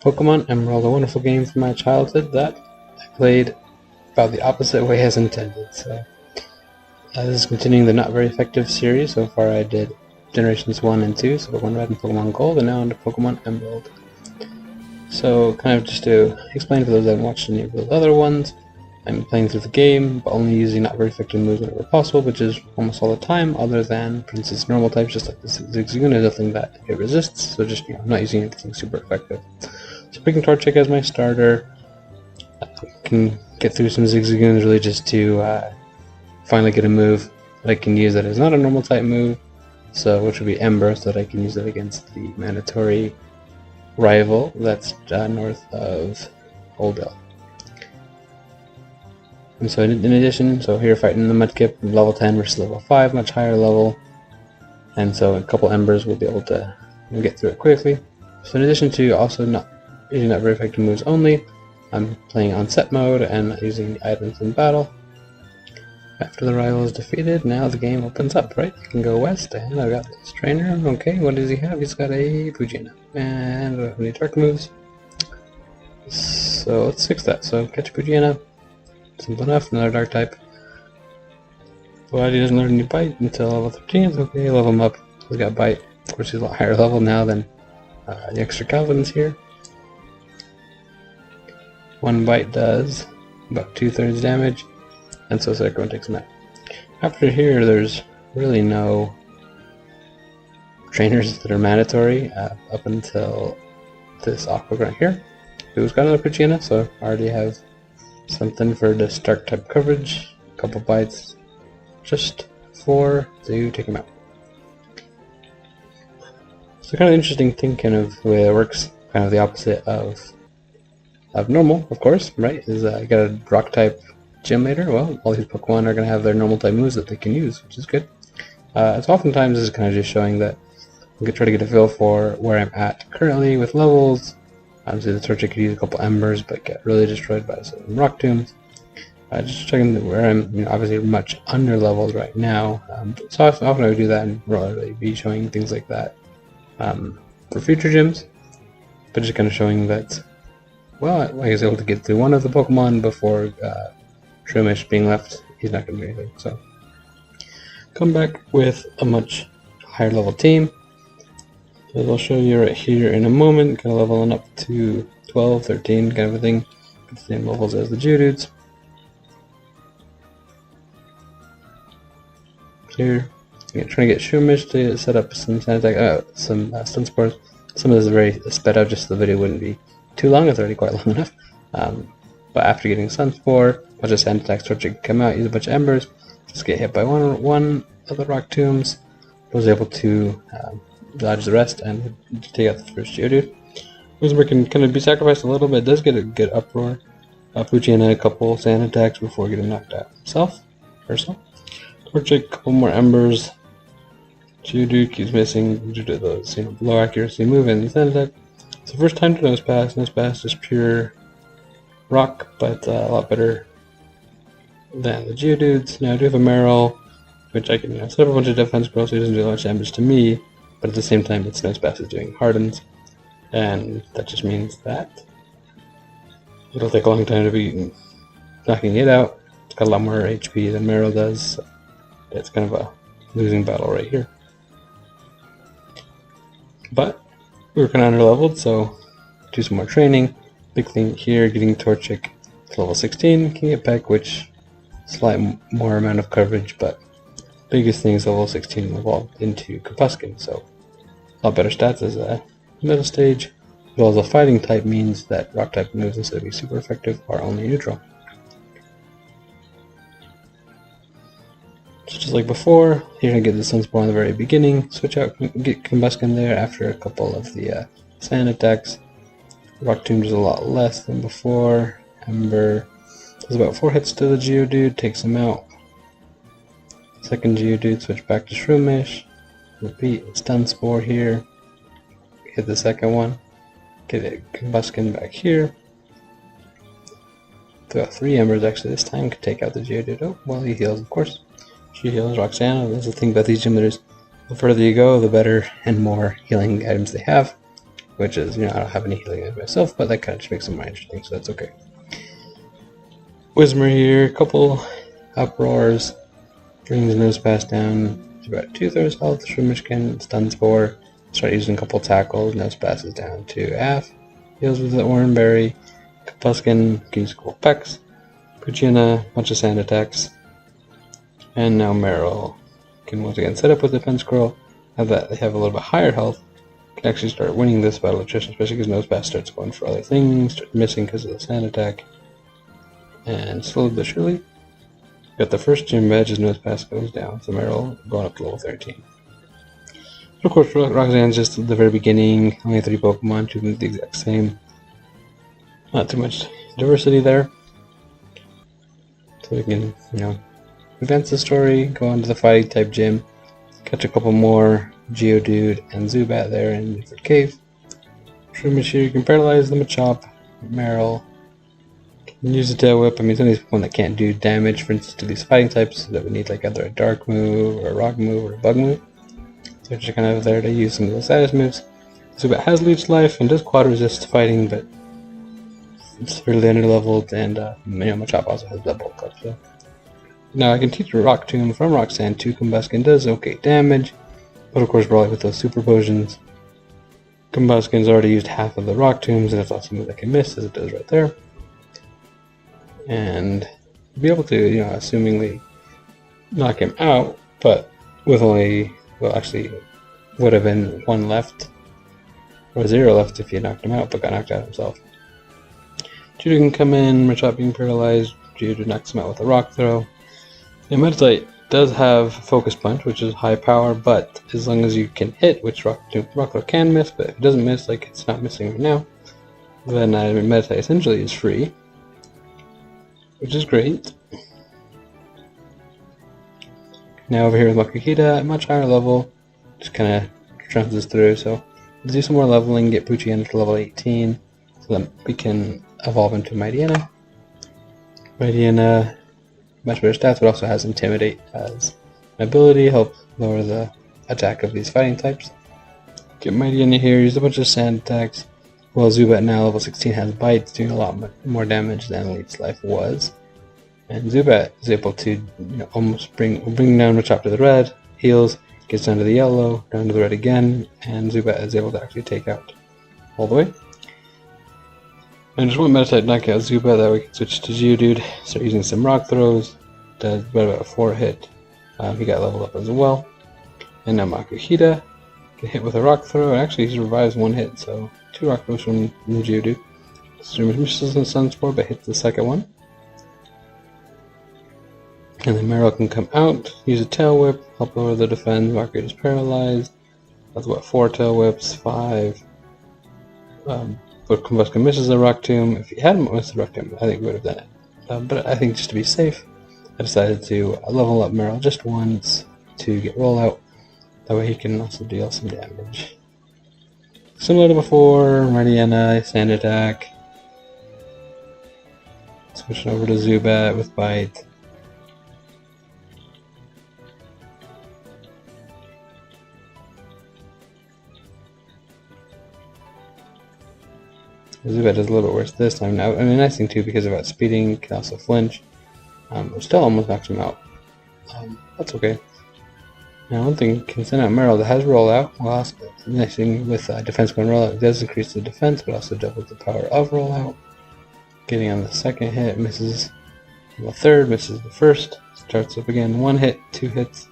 Pokemon Emerald, a wonderful game from my childhood that I played about the opposite way as intended. So this is continuing the not very effective series. So far I did Generations 1 and 2, so Pokemon Red and Pokemon Gold, and now on to Pokemon Emerald. So kind of just to explain for those that haven't watched any of those other ones, I'm playing through the game, but only using not very effective moves whenever possible, which is almost all the time, other than, for instance, normal types, just like the Zigzagoon, nothing that it resists, so just, I'm not using anything super effective. So picking Torchic as my starter, can get through some Zigzagoons really just to finally get a move that I can use that is not a normal type move, so which would be Ember, so that I can use it against the mandatory rival that's north of Oldale. And so in addition, so here fighting the Mudkip, level 10 versus level 5, much higher level, and so a couple Embers will be able to get through it quickly. So in addition to also not using that very effective moves only, I'm playing on set mode and not using the items in battle. After the rival is defeated, now the game opens up, right? I can go west, and I've got this trainer. Okay, what does he have? He's got a Poochyena. And I don't have any dark moves. So let's fix that. So catch Poochyena. Simple enough, another dark type. But he doesn't learn any bite until level 13. Okay, level him up. He's got bite. Of course, he's a lot higher level now than the extra Calvin's here. One bite does about 2/3 damage, and so second one takes him out. After here, there's really no trainers that are mandatory up until this Aqua Grunt here, who's got another Poochyena, so I already have something for this dark type coverage. A couple bites just for to take him out. So kind of interesting thing, kind of the way it works, kind of the opposite of normal, of course, right? Is you got a rock type gym leader. Well, all these Pokemon are going to have their normal type moves that they can use, which is good. So oftentimes this is kind of just showing that I'm going to try to get a feel for where I'm at currently with levels. Obviously the Torchic could use a couple Embers, but get really destroyed by some Rock Tombs. Just checking where I'm, obviously much under leveled right now. So often I would do that and really be showing things like that for future gyms, but just kind of showing that, well, I was able to get through one of the Pokemon before Shroomish being left. He's not going to do anything. So come back with a much higher level team. As I'll show you right here in a moment, kind of leveling up to 12, 13 kind of a thing. The same levels as the Geodudes. Here, trying to get Shroomish to set up some Stun Spores. Some of this is very sped up, just so the video wouldn't be too long. It's already quite long enough. But after getting Sun Spore, a bunch of Sand Attacks, Torchic can come out, use a bunch of Embers, just get hit by one of the Rock Tombs. Was able to dodge the rest and take out the first Geodude. Whisper can kind of be sacrificed a little bit. It does get a good uproar. Poochyena a couple Sand Attacks before getting knocked out himself. Torchic, a couple more Embers. Geodude keeps missing due to those low accuracy move and Sand Attack. It's the first time to Nose Pass. Nose Pass is pure rock, but a lot better than the Geodudes. Now I do have a Marill, which I can set up a bunch of defense growth, so he doesn't do that much damage to me, but at the same time its Nose Pass is doing Hardens, and that just means that it'll take a long time to be knocking it out. It's got a lot more HP than Marill does, so it's kind of a losing battle right here. But we were kind of underleveled, so do some more training. Big thing here, getting Torchic to level 16, can get Peck, which slight more amount of coverage, but biggest thing is level 16 evolved into Kapuskin, so a lot better stats as a middle stage, as well as a fighting type means that rock type moves, instead of being super effective, are only neutral. So just like before, you're going to get the Sunspore in the very beginning, switch out, get Combuskin there after a couple of the Sand Attacks. Rock Tomb does a lot less than before. Ember does about 4 hits to the Geodude, takes him out. Second Geodude, switch back to Shroomish. Repeat, Stun Spore here. Hit the second one. Get a Combuskin back here. Throw out 3 Embers actually this time, could take out the Geodude. Oh, well, he heals, of course. She heals Roxanna. That's the thing about these gym leaders. The further you go, the better and more healing items they have, which is, I don't have any healing myself, but that kind of just makes it more interesting, so that's okay. Whismur here, a couple uproars, brings Nosepass down to about 2/3 health. Shroomish stuns 4. Start using a couple tackles. Nosepass is down to half. Heals with the Oranberry. Combusken can use a couple pecks. Poochyena, bunch of sand attacks. And now Marill can once again set up with Defense Scroll. Now that they have a little bit higher health, can actually start winning this battle of attrition, especially because Nosepass starts going for other things, starts missing because of the sand attack. And slowly but surely, got the first gym badge as Nosepass goes down, so Marill going up to level 13. Of course, Roxanne's just at the very beginning, only 3 Pokemon, choosing the exact same. Not too much diversity there. So we can, advance the story, go on to the fighting type gym, catch a couple more Geodude and Zubat there in Newford Cave. Shroomish here, you can paralyze the Machop, Marill. Use a Tail Whip. I mean, it's only one that can't do damage, for instance, to these fighting types that would need like either a Dark move, or a Rock move, or a Bug move. So just kind of there to use some of the status moves. Zubat has Leech Life and does Quad Resist fighting, but it's fairly under-leveled, and Machop also has the Bulk Up. So now I can teach Rock Tomb from Roxanne to Combusken. Does okay damage, but of course, Brawly with those Super Potions. Combusken's already used half of the Rock Tombs, and it's also a move that can miss, as it does right there. And be able to, assumingly knock him out, but with only, well, actually, would have been 1 left, or 0 left if he had knocked him out, but got knocked out himself. Judo can come in, Machop being paralyzed, Judo knocks him out with a Rock Throw. And Meditite does have Focus Punch, which is high power, but as long as you can hit, which Rock Throw can miss, but if it doesn't miss, like it's not missing right now, then Meditite essentially is free. Which is great. Now over here with Makuhita at much higher level, just kind of trounces through. So let's do some more leveling, get Poochyena to level 18, so that we can evolve into Mightyena. Mightyena, much better stats, but also has Intimidate as an ability, help lower the attack of these fighting types. Get Mightyena here, use a bunch of sand attacks. Well, Zubat now level 16 has Bites, doing a lot more damage than Leech Life was. And Zubat is able to almost bring down Machop to the red, heals, gets down to the yellow, down to the red again, and Zubat is able to actually take out all the way. And just one Meditite knock out Zubat, that we can switch to Geodude, start using some Rock Throws, does about a 4 hit. He got leveled up as well. And now Makuhita can hit with a Rock Throw, and actually he revives 1 hit, so 2 Rock Throws from Geodude. Shroomish misses on Sunspore, but hits the second one. And then Marill can come out, use a Tail Whip, help lower the defense. Margaret is paralyzed. That's what, 4 Tail Whips, 5. But Combusken misses the Rock Tomb. If he hadn't missed the Rock Tomb, I think he would have done it. But I think just to be safe, I decided to level up Marill just once to get Rollout. That way he can also deal some damage. Similar to before, Mightyena, Sand Attack. Switching over to Zubat with Bite. Zubat does a little bit worse this time. Now, I mean, nice thing too, because of outspeeding, can also flinch. It still almost knocks him out. That's okay. Now, one thing, can send out Marill that has Rollout. Well, the nice thing with Defense going Rollout, it does increase the defense, but also doubles the power of Rollout. Getting on the second hit, misses on the third, misses the first. Starts up again, 1 hit, 2 hits.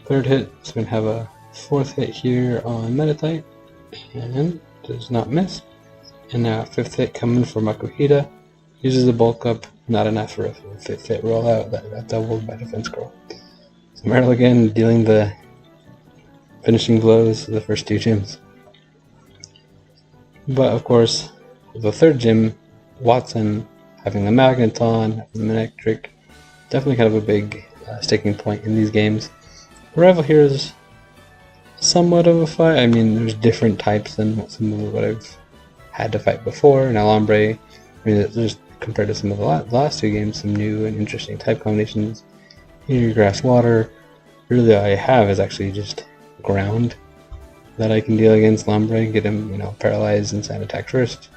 Third hit, so we can have a 4th hit here on Meditite, and does not miss. And now 5th hit coming for Makuhita. Uses the Bulk Up, not enough for a 5th hit Rollout, that got doubled by Defense Scroll. So Marill again dealing the finishing blows to the first 2 gyms. But of course, the 3rd gym, Watson, having the Magneton, having the Manectric, definitely kind of a big sticking point in these games. The rival here is somewhat of a fight. I mean, there's different types than some of what I've had to fight before. And Alombre, I mean, there's, compared to some of the last 2 games, some new and interesting type combinations. Here, Grass, Water. Really, all I have is actually just Ground. that I can deal against Lombre, get him, paralyzed and sand attack first.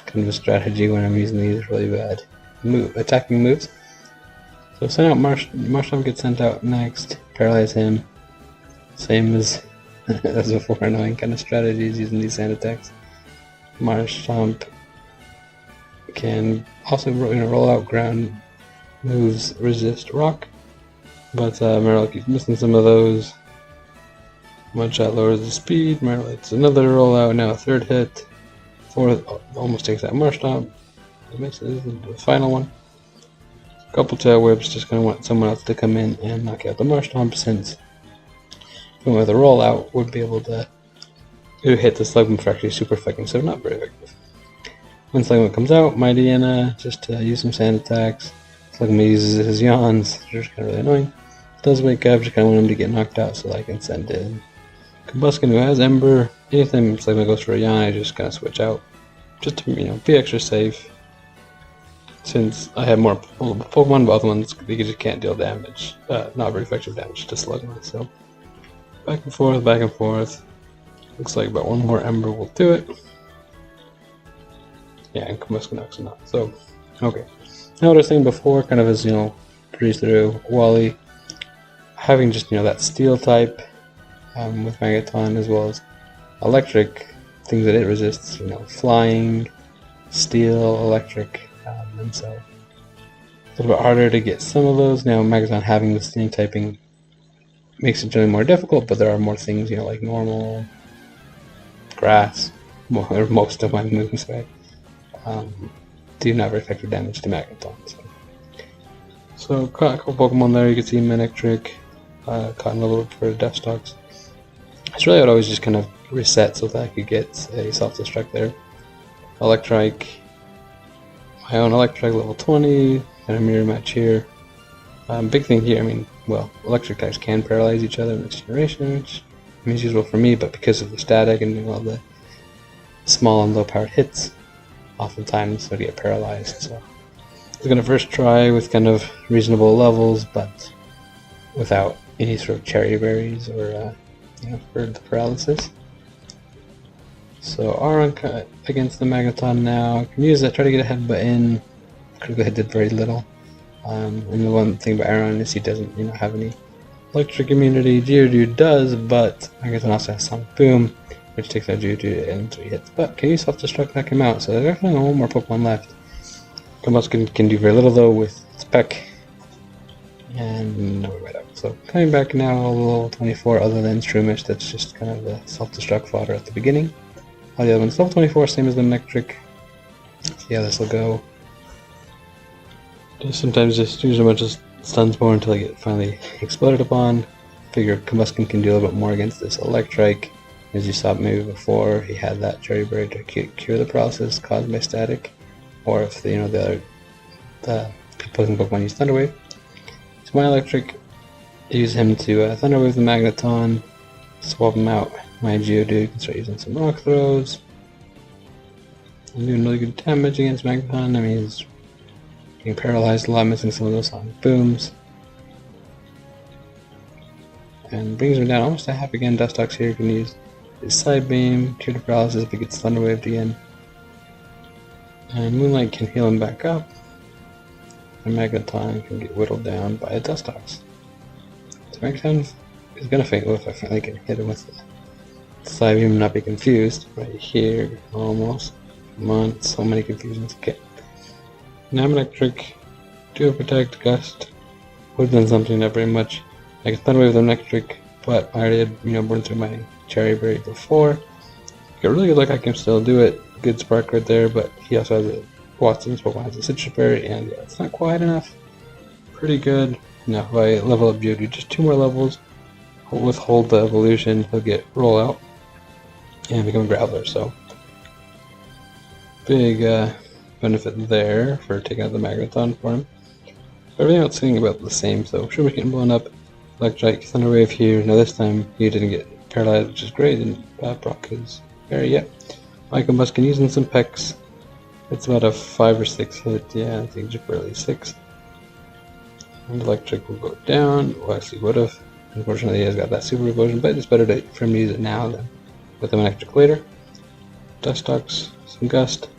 Kind of a strategy when I'm using these really bad attacking moves. So send out Marshtomp gets sent out next, paralyze him. Same as before, annoying kind of strategies using these sand attacks. Marshtomp can also roll out ground moves, resist rock, but Marill keeps missing some of those. One shot lowers the speed, Marill hits another rollout, now a third hit. Fourth almost takes out Marshtomp. Misses the final one. A couple tail whips, just kind of want someone else to come in and knock out the Marshtomp, since with a rollout would be able to hit the Slugma for actually super effective, so not very effective. When Slugma comes out, Mightyena just to use some sand attacks. Slugma uses his yawns, which is kind of really annoying. Does wake up, just kind of want him to get knocked out so that I can send in Combusken, who has Ember. Anytime Slugma goes for a yawn, I just kind of switch out, just to be extra safe. Since I have more Pokemon, but other ones they just can't deal damage, not very effective damage to Slugma. So back and forth, back and forth. Looks like about one more Ember will do it. Yeah, and Combusken knocks him out. So, okay. Now what I was saying before, kind of as, breeze through Wally, having just, that steel type with Magneton, as well as electric, things that it resists, flying, steel, electric, and so a little bit harder to get some of those. Now Magneton having the steam typing makes it generally more difficult, but there are more things, like normal, grass, or most of my moves, right? Do not very effective damage to Magneton. So caught a couple Pokemon there. You can see Manectric, caught in level for Dustox. It's really I'd always just kind of reset so that I could get a self-destruct there. Electrike, my own Electrike level 20, and a mirror match here. Big thing here, electric types can paralyze each other in this generation, which is useful for me, but because of the static and doing all the small and low powered hits, oftentimes they get paralyzed. So I was going to first try with kind of reasonable levels, but without any sort of cherry berries or for the paralysis. So Aron against the Magneton now. I can use that, try to get a headbutt in. Critical hit did very little. And the one thing about Aron is he doesn't have any electric immunity. Geodude does, but Magneton also has Sonic Boom, which takes out Geodude in 3 hits. But can you self-destruct, knock him out? So there's definitely one more Pokemon left. Combusken can do very little though with its Peck. And no, we're right up. So coming back now, level 24, other than Shroomish, that's just kind of the self-destruct fodder at the beginning. All the other ones, level 24, same as the Manectric. See how this will go. Sometimes just use a bunch of Stun Spore until I get finally exploded upon. Figure Combusken can do a little bit more against this Electrike. As you saw maybe before, he had that Cherry Berry to cure the paralysis caused by static. Or if the other opposing Pokemon use Thunder Wave. So my Electric, use him to Thunder Wave the Magneton, swap him out. My Geodude can start using some Rock Throws. I'm doing really good damage against Magneton. He's being paralyzed a lot, missing some of those Sonic Booms. And brings him down almost a half again. Dustox here can use his Side Beam, cure the paralysis, but gets Thunder Waved again. And Moonlight can heal him back up. And Magneton can get whittled down by a Dustox. So Magneton is gonna faint if I finally can hit him with the Side Beam and not be confused. Right here, almost. Come on, so many confusions. Okay. Now Manectric, Dual Protect, Gust. Would have done something, not very much. I can Thunder Wave the Manectric, but I already had, burned through my Cherry Berry before. Got really good luck, I can still do it. Good spark right there, but he also has a Watson's Pokemon has a Citrus Berry, and yeah, it's not quite enough. Pretty good. Now if I level up Geodude just 2 more levels, withhold the evolution, he'll get Rollout and become a Graveler. So big benefit there for taking out the Magneton for him. Everything else seeming about the same, so Shroomish getting blown up, Electrike, Thunder Wave here. Now this time he didn't get paralyzed, which is great, and proc his berry yet. My Combusken using some Pecks. It's about a 5 or 6 hit, yeah, I think just barely 6. And Electric will go down. Well, actually would have. Unfortunately, he has got that Super Evolution, but it's better for him to use it now than with him electric later. Dustox, some Gust.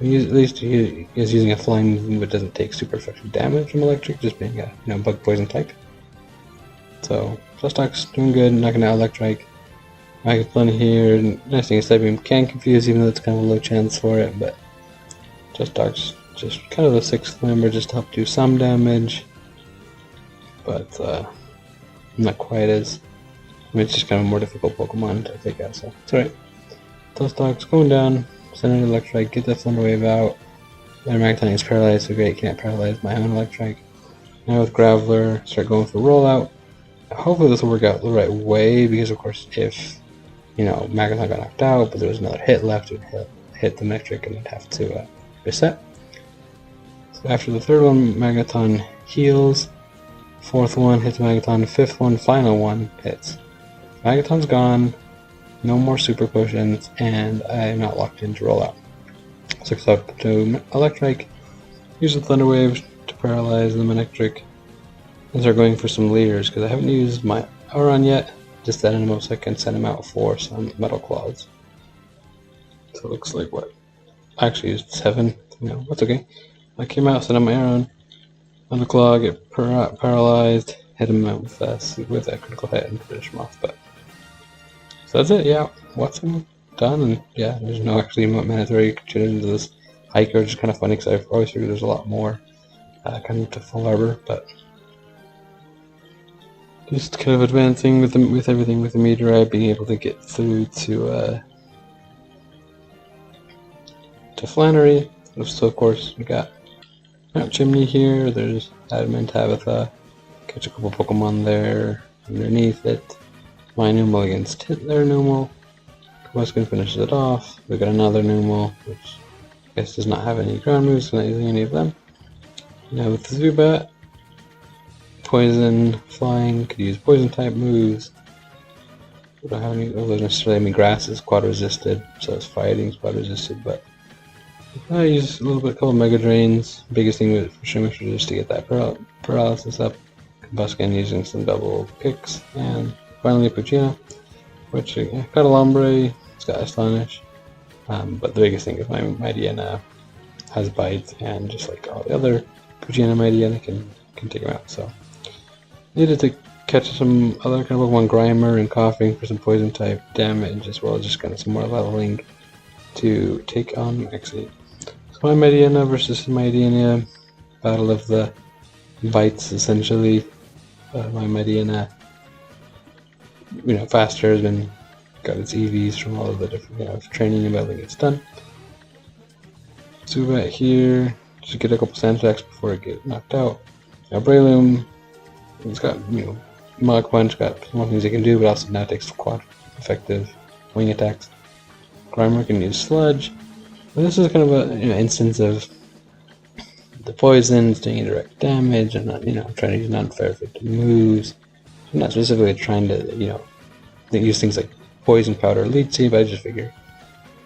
At least he is using a flying move but doesn't take super effective damage from electric, just being a bug poison type. So Dustox doing good, knocking out Electrike. Magaflun here. Nice thing is Psybeam can confuse, even though it's kind of a low chance for it, but Dustox just kind of the 6th member, just to help do some damage, but not quite as. I mean, it's just kind of a more difficult Pokemon to take out, so it's alright. Dustox going down. Send an Electrike, get that Thunder Wave out. Then Magneton is paralyzed, so great, can't paralyze my own Electrike. Now with Graveler, start going for rollout. Hopefully this will work out the right way, because of course if, Magneton got knocked out, but there was another hit left, it would hit the Electric and it'd have to reset. So after the 3rd one, Magneton heals. 4th one hits Magneton, 5th one, final one hits. Magneton's gone. No more super potions, and I am not locked into rollout. So it's up to Electrike, use the Thunder Wave to paralyze the Electric, and start going for some leaders, because I haven't used my Auron yet, just that Animos I can send him out for some Metal Claws. So it looks like what? I actually used 7, no, that's okay. I came out, sent out my Auron, Metal Claw, get paralyzed, hit him out with that critical hit and finish him off, but so that's it, yeah. Watson done, and yeah, there's no actually mandatory contribution into this hike, which is kind of funny because I've always figured there's a lot more kind of to Full Arbor, but just kind of advancing with everything with the meteorite, being able to get through to Flannery. So of course we got Mount Chimney here. There's Adamant Tabitha. Catch a couple Pokemon there underneath it. My Numel against their Numel. Kowaskin finishes it off. We got another Numel, which I guess does not have any ground moves, so not using any of them. Now with the Zubat, Poison, Flying, could use Poison type moves. We don't have any of those necessarily. I mean, Grass is quad resisted, so it's Fighting is quad resisted, but I use a little bit, couple Mega Drains. Biggest thing with Schumacher is just to get that paralysis up. Combuskin using some double kicks, and finally Poochyena, which got a Lombre, it's got Astonish, but the biggest thing is my Mightyena has Bite, and just like all the other Poochyena Mightyena can take them out, so needed to catch some other kind of Pokemon, Grimer and Coughing for some Poison type damage, as well as just kind of some more leveling to take on Maxie. So my Mightyena versus Mightyena, battle of the Bites essentially. My Mightyena, faster, has been got its EVs from all of the different training and battling it's done. Zubat here, just get a couple Sandtrax before it gets knocked out. Now Breloom, it's got Mach Punch, got more things it can do, but also now takes quad effective wing attacks. Grimer can use Sludge. But this is kind of an instance of the poisons doing direct damage, and not trying to use non-fair effective moves. I'm not specifically trying to use things like Poison Powder or Leech Seed, but I just figure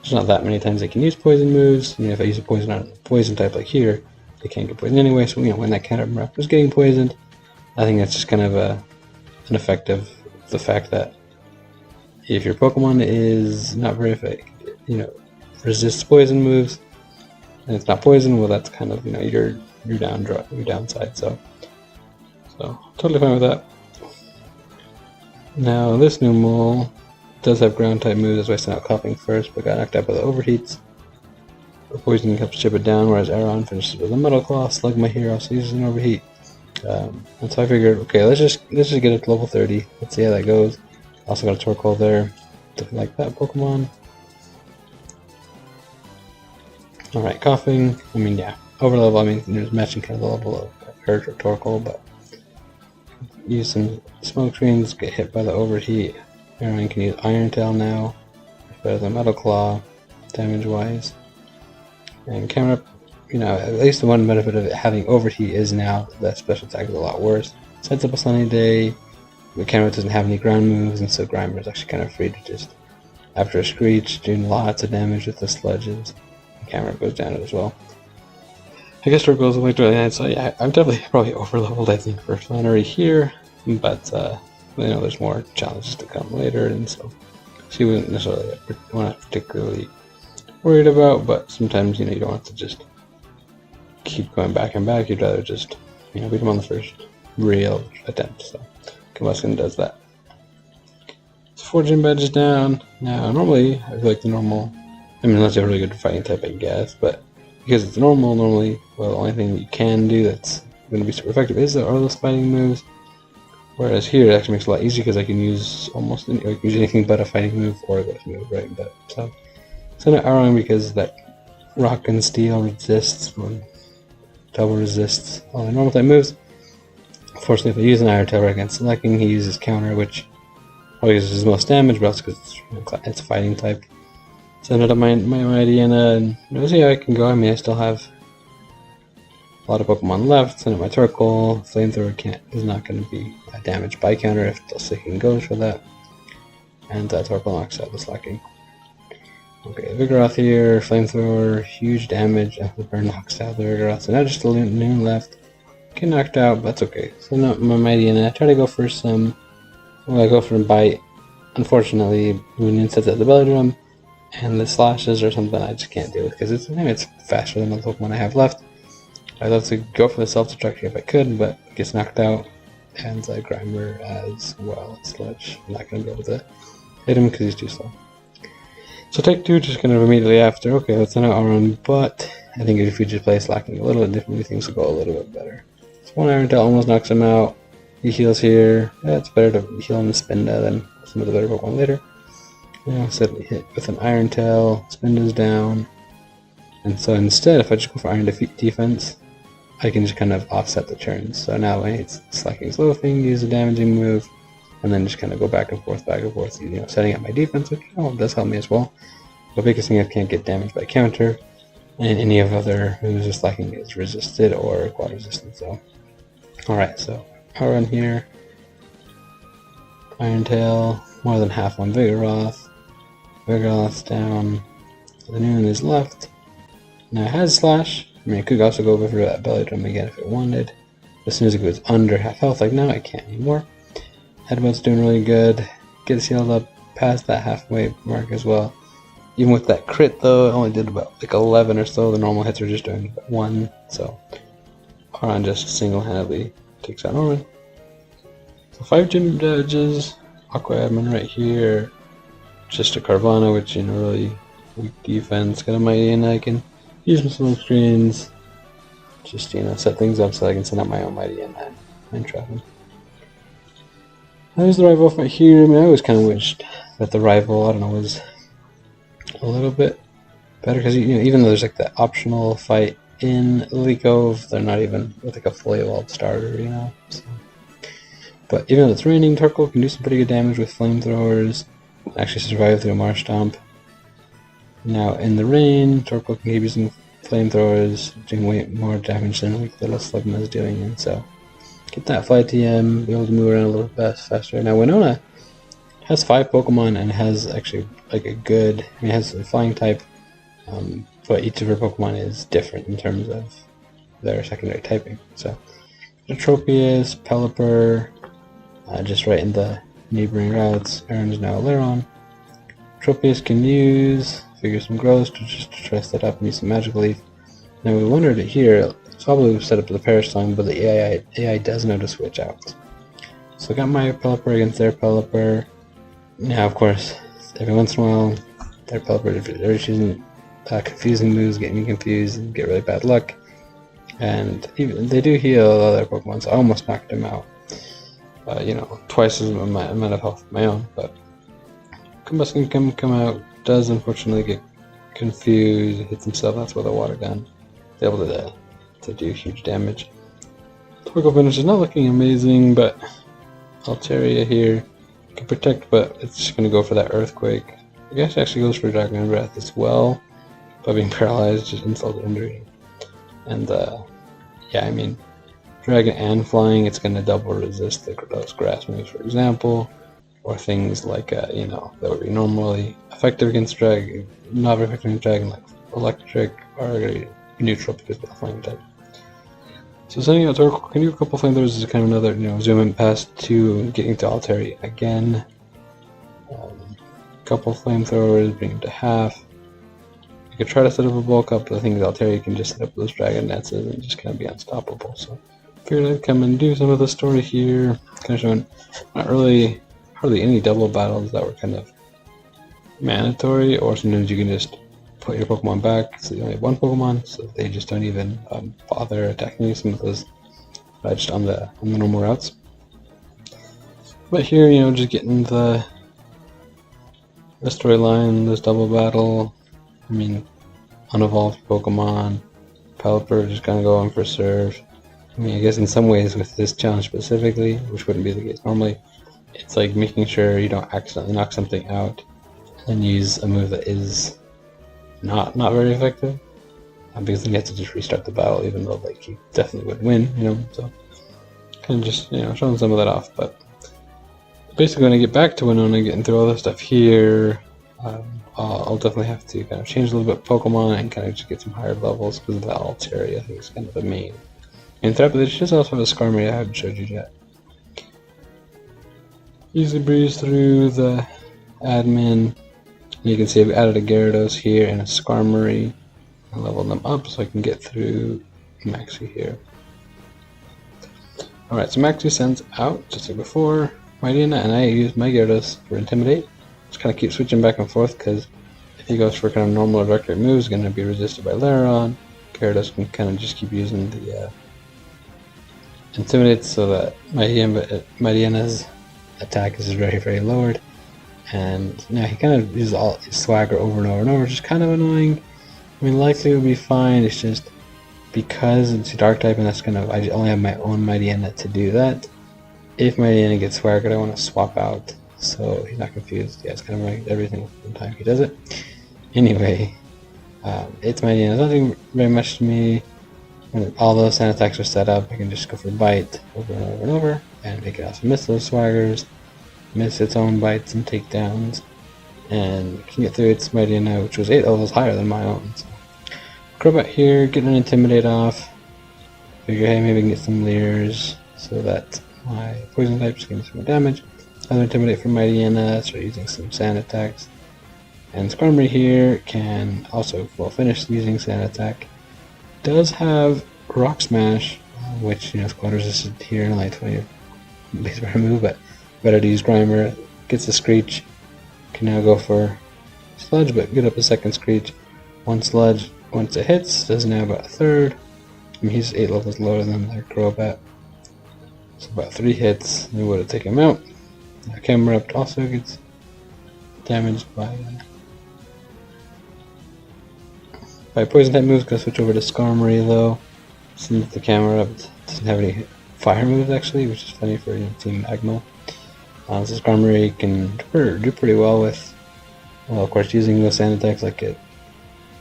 there's not that many times they can use poison moves. If I use a poison on a poison type like here, they can't get poisoned anyway. So when that Caterpillar was getting poisoned, I think that's just kind of an effect of the fact that if your Pokemon is not very resists poison moves, and it's not poison, well, that's kind of your downside. So totally fine with that. Now this Numel does have ground type moves, that's why I sent out Coughing first, but got knocked out by the Overheats. The Poison helps chip it down, whereas Aron finishes with a Metal Claw. Slugma here also uses an Overheat. And so I figured, okay, let's just get it to level 30. Let's see how that goes. Also got a Torkoal there, looking like that Pokemon. Alright, Coughing. Over level. There's matching kind of the level of Urge or Torkoal, but use some Smoke Screens, get hit by the Overheat. Aaron can use Iron Tail now, better than Metal Claw, damage-wise. And Camerupt, at least the one benefit of it having Overheat is now that special attack is a lot worse. Sets up a Sunny Day, but Camerupt doesn't have any ground moves, and so Grimer is actually kind of free to just, after a Screech, doing lots of damage with the Sludges. And Camerupt goes down as well. I guess Torkoal goes away to the end, so yeah, I'm definitely probably over-leveled, I think, for Flannery here, but there's more challenges to come later, and so she wasn't necessarily one I'm particularly worried about, but sometimes, you don't have to just keep going back and back. You'd rather just, beat him on the first real attempt. So Combusken does that. So 4 gym badges down. Now, normally, I feel like the normal, unless you have a really good fighting type, I guess, but because it's normal, normally, well, the only thing you can do that's going to be super effective is the Arliss fighting moves. Whereas here, it actually makes it a lot easier because I can use use anything but a fighting move or a ghost move, right? So not Aron because that rock and steel resists, or double resists all the normal type moves. Unfortunately, if I use an Iron Tail right against Selecting, he uses counter, which probably uses his most damage, but also because it's a fighting type. Send it up my Diana, and see how I can go. I mean, I still have a lot of Pokemon left. Send up my Torkoal. Flamethrower is not going to be damaged by counter if the Slaking goes for that. And Torkoal knocks out the Slaking. Okay, Vigoroth here, Flamethrower, huge damage. Amplifier knocks out the Vigoroth. So now just a Loon left. Get knocked out, but that's okay. So now my Mightyena, I try to go for some. Well, I go for a bite. Unfortunately, Loon sets out the Belly Drum, and the slashes or something I just can't deal with because it's faster than the Pokemon I have left. I'd love to go for the self-destruct if I could, but it gets knocked out. And Grimer as well. Sludge. I'm not going to be able to hit him because he's too slow. So take 2 just kind of immediately after. Okay, that's not Aron, but I think if we just play Slacking a little bit differently, things will go a little bit better. So 1 Iron Tail almost knocks him out. He heals here. Yeah, it's better to heal him with Spinda than some of the better Pokemon later. Instead we hit with an Iron Tail, Spinda's down. And so instead, if I just go for Iron Defense, I can just kind of offset the turns. So now when it's Slacking Slowthing, use a damaging move, and then just kind of go back and forth, setting up my defense, which does help me as well. The biggest thing I can't get damaged by counter, and any of other moves of Slacking is resisted or quad resisted. So, alright, so Aron here, Iron Tail, more than half on Vigoroth. Vigoroth's down. The Noon is left. Now it has Slash. I mean, it could also go over that Belly Drum again if it wanted. As soon as it goes under half health, like now, I can't anymore. Headbutt's doing really good. Gets healed up past that halfway mark as well. Even with that crit, though, it only did about 11 or so. The normal hits are just doing 1. So Aron just single-handedly takes out Aron. So 5 gym dodges. Aqua Admin right here. Just a Carvanha, which really weak defense. Got a Mightyena, I can use some smoke screens. Just set things up so I can send out my own Mightyena and trap him. There's the rival fight here. I mean, I always kind of wished that the rival, was a little bit better because even though there's that optional fight in Elite Cove, they're not even with a fully evolved starter, So. But even though it's raining, Torkoal can do some pretty good damage with flamethrowers. Actually survive through a Marsh Stomp. Now in the rain, Torkoal can keep using flamethrowers, doing way more damage than the Little Slugma is doing, and so get that Fly TM, be able to move around a little bit faster. Now Winona has 5 Pokemon and has actually a good, it has a flying type, but each of her Pokemon is different in terms of their secondary typing. So Tropius, Pelipper, just right in the neighboring routes. Aaron's now Lairon. Tropius can use some growth to just try to set up and use some Magic Leaf. Now we wondered it here, it's probably set up the Perish Song, but the AI does know to switch out. So I got my Pelipper against their Pelipper. Now of course, every once in a while, their Pelipper, they're choosing confusing moves, get me confused, and get really bad luck. And even they do heal other Pokemon, so I almost knocked them out. Twice as amount of health of my own, but Combusken can come out, does unfortunately get confused, hits himself, that's why the water gun is able to do huge damage. Torkoal finish is not looking amazing, but Altaria here can protect, but it's just going to go for that Earthquake. I guess it actually goes for Dragon Breath as well, but being paralyzed, just insult to injury. And Dragon and Flying, it's going to double resist those grass moves, for example, or things like, that would be normally effective against Dragon, not very effective against Dragon, like Electric, or neutral because of the Flying type. So sending out Torkoal, can do a couple flamethrowers is kind of another, zoom in past to getting to Altaria again. couple flamethrowers, bring him to half. I could try to set up a bulk up, but I think Altaria can just set up those dragon dances and just kind of be unstoppable. So I figured I'd come and do some of the story here, kind of showing not really hardly any double battles that were kind of mandatory, or sometimes you can just put your Pokemon back so you only have one Pokemon, so they just don't even bother attacking you. Some of those just on the normal routes. But here, just getting the storyline, this double battle. I mean, unevolved Pokemon, Pelipper just kind of going for serve. I mean, I guess in some ways with this challenge specifically, which wouldn't be the case normally, it's like making sure you don't accidentally knock something out and use a move that is not very effective. Because then you have to just restart the battle, even though like you definitely would win, so kind of just showing some of that off. But basically, when I get back to Winona, getting through all this stuff here, I'll definitely have to kind of change a little bit of Pokemon and kind of just get some higher levels because of that Altaria. I think it's kind of the main threat, but it just also have a Skarmory I haven't showed you yet. Easy breeze through the admin. You can see I've added a Gyarados here and a Skarmory. I leveled them up so I can get through Maxie here. Alright, so Maxie sends out, just like before, Mightyena, and I use my Gyarados for Intimidate. Just kind of keep switching back and forth, because if he goes for kind of normal or direct rate moves, he's going to be resisted by Lairon. Gyarados can kind of just keep using the Intimidate so that Mightyena's attack is very, very lowered. And now he kind of uses all his swagger over and over and over, which is kind of annoying. I mean, likely it would be fine, it's just because it's a dark type and that's kind of, I only have my own Mightyena to do that. If Mightyena gets swaggered, I want to swap out so he's not confused. Yeah, it's kind of like everything from the time he does it. Anyway, it's Mightyena. It's nothing very much to me. When all those sand attacks are set up, I can just go for Bite over and over and over, and it can also miss those swaggers, miss its own bites and takedowns, and can get through its Mightyena, which was 8 levels higher than my own. So, Crobat here, getting an Intimidate off. Figure, hey, maybe I can get some Leers so that my poison types can do some more damage. Another Intimidate from Mightyena, start using some sand attacks. And Skarmory here can also finish using sand attack. Does have Rock Smash, which squad resisted here in like 20 base better move, but better to use Grimer. Gets a Screech. Can now go for Sludge, but get up a second Screech. One Sludge, once it hits, does now about a third. I mean, he's 8 levels lower than their Crobat. So about 3 hits, we would have taken him out. Camerupt also gets damaged by poison type moves. Gonna switch over to Skarmory though, since the Camerupt doesn't have any fire moves actually, which is funny for Team Magmal. So Skarmory can do pretty well with, well, of course, using those sand attacks like it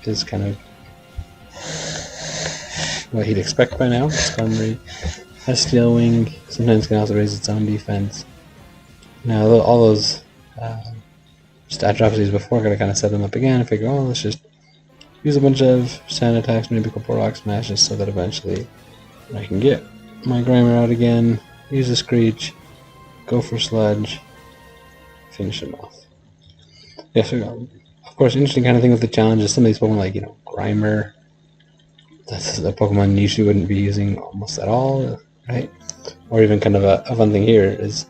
is kind of what he'd expect by now. Skarmory has Steel Wing, sometimes can also raise its own defense. Now, all those stat drops these before, gotta kind of set them up again and figure, let's just use a bunch of sand attacks, maybe a couple rock smashes, so that eventually I can get my Grimer out again, use a Screech, go for Sludge, finish him off. Yeah, so of course, interesting kind of thing with the challenge is some of these Pokemon, like, Grimer, that's a Pokemon you usually wouldn't be using almost at all, right? Or even kind of a fun thing here is,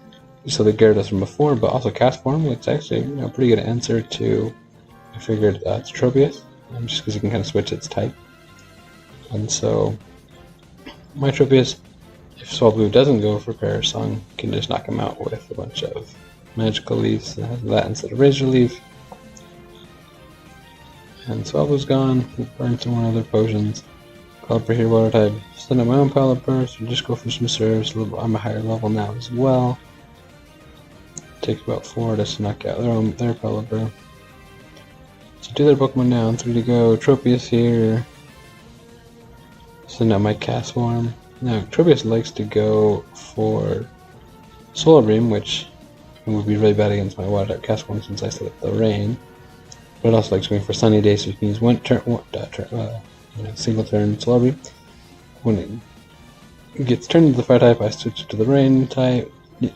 so the Gyarados from before, but also Cast Form, which is actually a pretty good answer to, I figured, it's Tropius, just because you can kind of switch its type. And so, my Tropius, if Swablu doesn't go for Perish Song, can just knock him out with a bunch of Magical Leaves that have that instead of Razor Leaf. And Swablu's gone, we burned some more other potions. Pelipper here, Water type. Send up my own Pelipper, so just go for some serves. I'm a higher level now as well. Takes about 4 to knock out their Pelipper. So 2 other Pokemon down, 3 to go. Tropius here. Send out my Cast Form. Now, Tropius likes to go for Solar Beam, which would be really bad against my Water type Cast Form since I set up the Rain. But it also likes going for Sunny Day, so you can use single turn Solar Beam. When it gets turned into the Fire type, I switch it to the Rain type.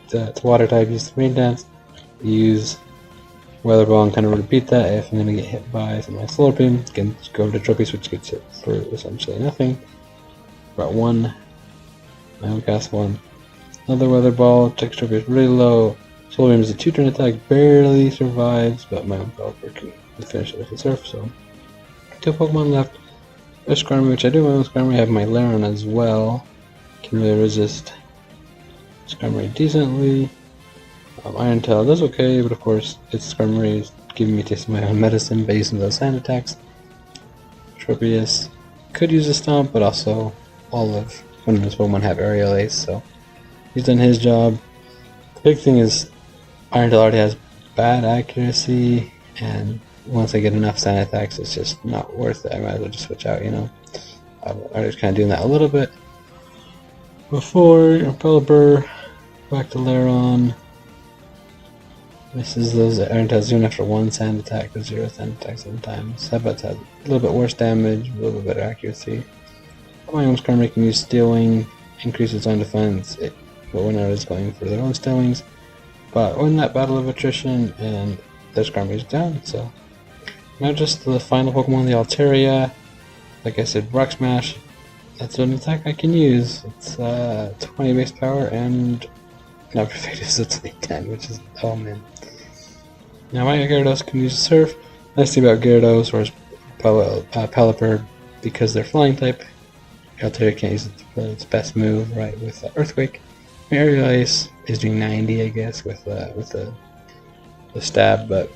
To Water type, use the Rain Dance. Use Weather Ball and kind of repeat that if I'm going to get hit by something like Slurping. Again, just go over to Trophy Switch, gets hit for essentially nothing. About 1. My own cast 1. Another Weather Ball, Text Trophy is really low. Solar Beam is a 2-turn attack, barely survives, but my own Pelipper can finish it with the Surf, so 2 Pokemon left. There's Skarmory, which I do my own Skarmory. I have my Lairon as well. Can really resist Skarmory decently. Iron Tail does okay, but of course, its Skarmory is giving me a taste of my own medicine by using those sand attacks. Tropius could use a Stomp, but also all of one of his Pokemon have Aerial Ace, so he's done his job. The big thing is Iron Tail already has bad accuracy, and once I get enough sand attacks, it's just not worth it. I might as well just switch out, you know. I was kind of doing that a little bit before. Pelipper, back to Lairon. This is those Iron Tail's doing after 1 sand attack or 0 sand attack sometimes. Sabat has a little bit worse damage, a little bit better accuracy. My own Skarmory can use Steel Wing, increase its own defense, but when I was going for their own Steel Wings. But win that battle of attrition, and their Skarmory's down, so. Now just the final Pokemon, the Altaria. Like I said, Rock Smash. That's an attack I can use. It's 20 base power and not effective, so it's only 10, which is, oh man. Now my Gyarados can use Surf. Nice thing about Gyarados or Pelipper, because they're flying type, Altaria can't use its best move, right, with Earthquake. Aerial Ace is doing 90, I guess, with the stab, but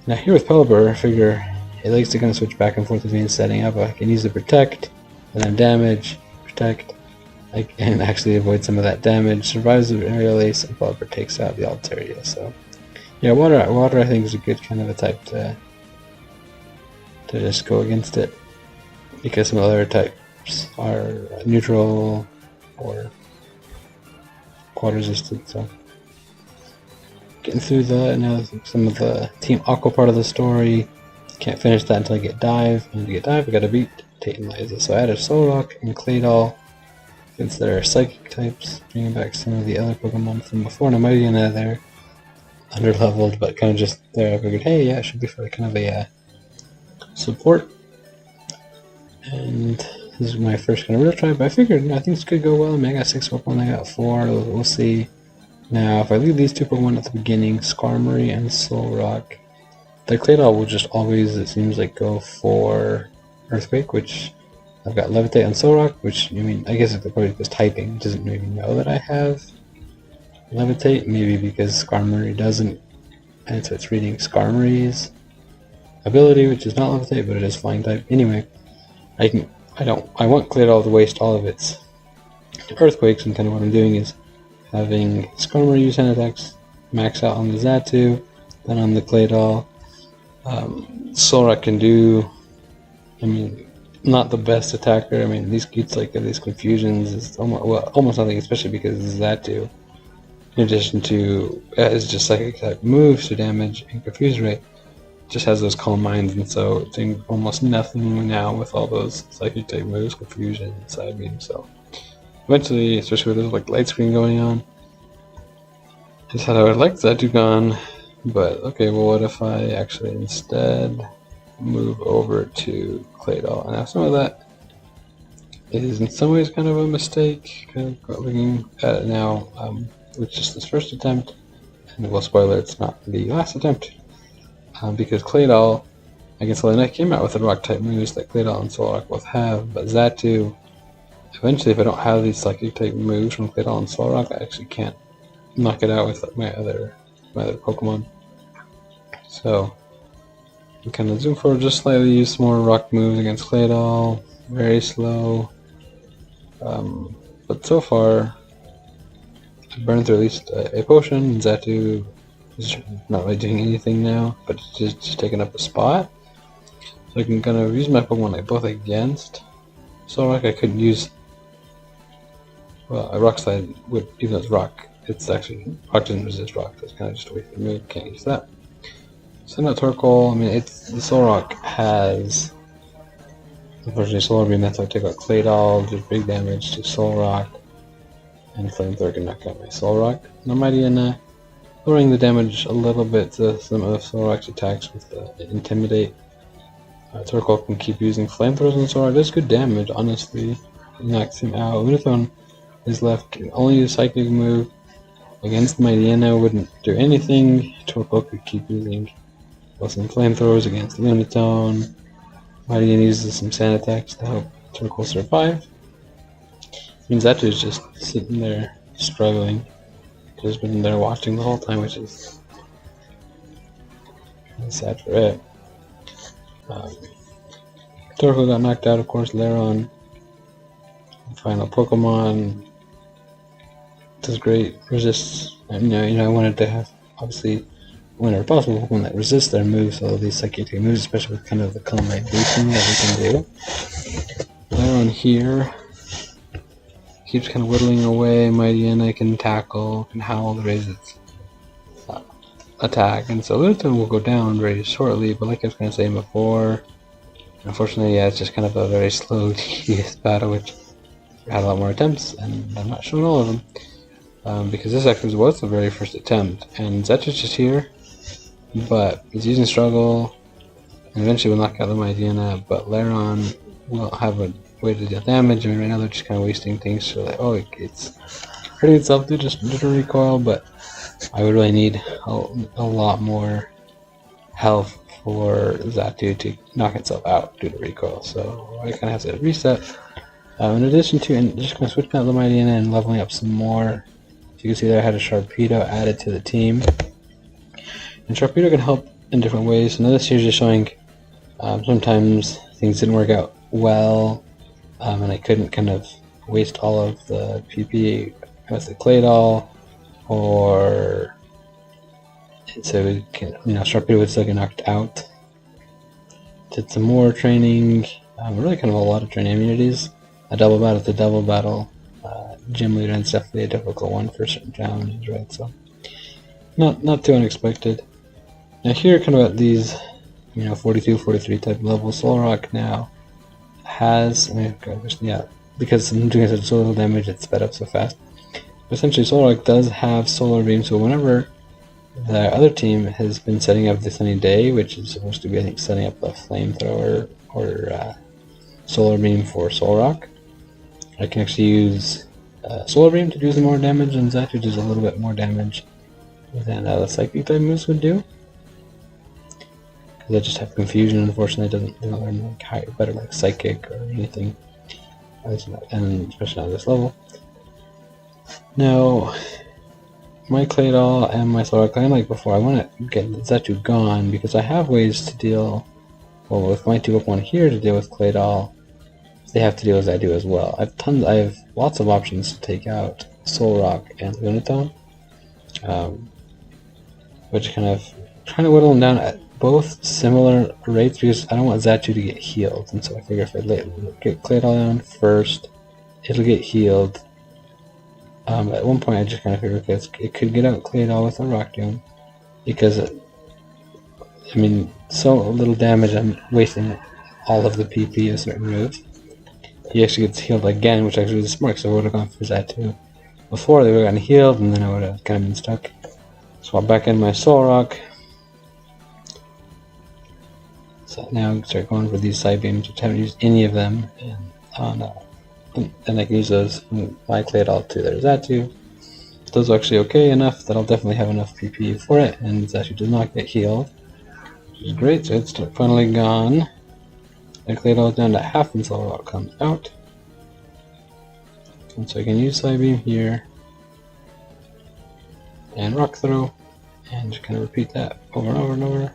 now here with Pelipper, I figure it likes to kind of switch back and forth between setting up. I can use the Protect, and then Damage, Protect, I can actually avoid some of that damage, survives the Aerial Ace, and Pelipper takes out the Altaria, so yeah, water I think is a good kind of a type to just go against it, because some other types are neutral or quad resistant, so getting through now some of the Team Aqua part of the story. Can't finish that until I get Dive, and to get Dive I gotta beat Tate and Liza, so I added Solrock and Claydol since they're psychic types, bringing back some of the other Pokemon from before, and I might even they're under-leveled, but kind of just there. I figured, hey, yeah, it should be for kind of a support. And this is my first kind of real try, but I figured I think this could go well. I mean, I got 6 Pokemon, I got 4. We'll see. Now, if I leave these 2 Pokemon at the beginning, Skarmory and Solrock, the Claydol will just always, it seems like, go for Earthquake, which I've got Levitate on Solrock, which, I mean, I guess it's probably just typing. It doesn't maybe know that I have Levitate, maybe because Skarmory doesn't, and so it's reading Skarmory's ability, which is not Levitate, but it is Flying type. Anyway, I want Claydol to waste all of its Earthquakes, and kind of what I'm doing is having Skarmory use hand attacks, max out on the Xatu, then on the Claydol. Solrock can do, I mean, not the best attacker. I mean, these gets like these confusions is almost nothing, especially because Xatu, in addition to is just psychic type moves to damage and confuse rate, just has those Calm Minds, and so it's doing almost nothing now with all those psychic type moves, confusion, side beam. So eventually, especially with this like light screen going on, I just had I would like Xatu gone, but okay, well, what if I actually instead move over to Claydol? And now some of that is in some ways kind of a mistake, kind of looking at it now, with just this first attempt, and well, spoiler, it's not the last attempt, because Claydol, I guess Selena came out with the rock type moves that Claydol and Solrock both have, but Xatu, eventually if I don't have these psychic type moves from Claydol and Solrock, I actually can't knock it out with my other Pokemon. So we kind of zoom forward just slightly, use some more rock moves against Claydol, very slow, but so far I burned through at least a potion. Xatu is not really doing anything now, but it's just taking up a spot. So I can kind of use my Pokemon like both against Solrock. I couldn't use, well, a Rock Slide would, even though it's rock, it's actually, rock doesn't resist rock, so it's kind of just a wasted move, can't use that. Send out Torkoal. I mean, the Solrock has, unfortunately, Solar Beam, that's how I take out Claydol, do big damage to Solrock, and Flamethrower can knock out my Solrock. No Mightyena, lowering the damage a little bit to some of Solrock's attacks with Intimidate. Torkoal can keep using flamethrowers on Solrock. Does good damage, honestly. Knocks him out. Lunatone is left can only use Psychic move. Against Mightyena wouldn't do anything. Torkoal could keep using some flamethrowers against Lunatone. Mightyena uses some sand attacks to help Torkoal survive. Means that dude's just sitting there struggling. He's been there watching the whole time, which is kind of sad for it. Torkoal got knocked out, of course. Lairon, final Pokemon, does great. Resists. I wanted to have obviously whenever possible Pokemon that resist their moves, all of these psychic moves, especially with kind of the Calm Mind boosting that we can do. Lairon here keeps kind of whittling away. Mightyena can tackle, can howl to raise its attack, and so Lunatone will go down very shortly, but like I was kind of saying before, unfortunately, yeah, it's just kind of a very slow, tedious battle, which had a lot more attempts, and I'm not showing all of them, because this actually was the very first attempt, and Zetu's just here, but he's using Struggle, and eventually will knock out the Mightyena, but Lairon will have a way to deal damage. I mean, right now they're just kind of wasting things, so like, it's hurting itself to just do the recoil, but I would really need a lot more health for Xatu to knock itself out due to recoil, so I kind of have to reset. In addition to, and just kind of switching out the Mightyena and leveling up some more. As you can see there, I had a Sharpedo added to the team. And Sharpedo can help in different ways. So now this here's just showing sometimes things didn't work out well, and I couldn't kind of waste all of the PP with the Claydol, or so we can, Sharpedo would still get knocked out. Did some more training, really kind of a lot of training immunities. A double battle to double battle. Gym leader is definitely a difficult one for certain challenges, right? So not too unexpected. Now here, kind of at these, 42, 43 type level, Solrock now has, because I'm doing so little damage, it's sped up so fast. But essentially, Solrock does have Solar Beam, so whenever the other team has been setting up the Sunny Day, which is supposed to be, I think, setting up a flamethrower or Solar Beam for Solrock, I can actually use Solar Beam to do some more damage, and Xatu does a little bit more damage than the Psychic type moves would do. Because I just have Confusion, unfortunately, it doesn't learn like better like Psychic or anything, and especially not at this level. Now, my Claydol and my Solrock, kind of like before, I want to get Xatu gone because I have ways to deal, with my two Pokemon here to deal with Claydol. They have to deal with Xatu as well. I have lots of options to take out Solrock and Lunatone, which kind of trying to whittle them down at both similar rates because I don't want Xatu to get healed, and so I figure if I get Claydol down first, it'll get healed. At one point I just kind of figured, okay, it could get out Claydol with a Rock Tomb, because so little damage, I'm wasting all of the PP of a certain move. He actually gets healed again, which actually is smart, so I would have gone for Xatu before. They would have gotten healed, and then I would have kind of been stuck. Swap back in my Solrock. So now I start going for these side beams, which I haven't used any of them, and I can use those from my Claydol to their Xatu. Those are actually okay enough that I'll definitely have enough PP for it, and Xatu does not get healed, which is great. So it's finally gone. And Claydol down to half, and Solrock comes out. And so I can use Psybeam here, and Rock Throw, and just kind of repeat that over and over and over.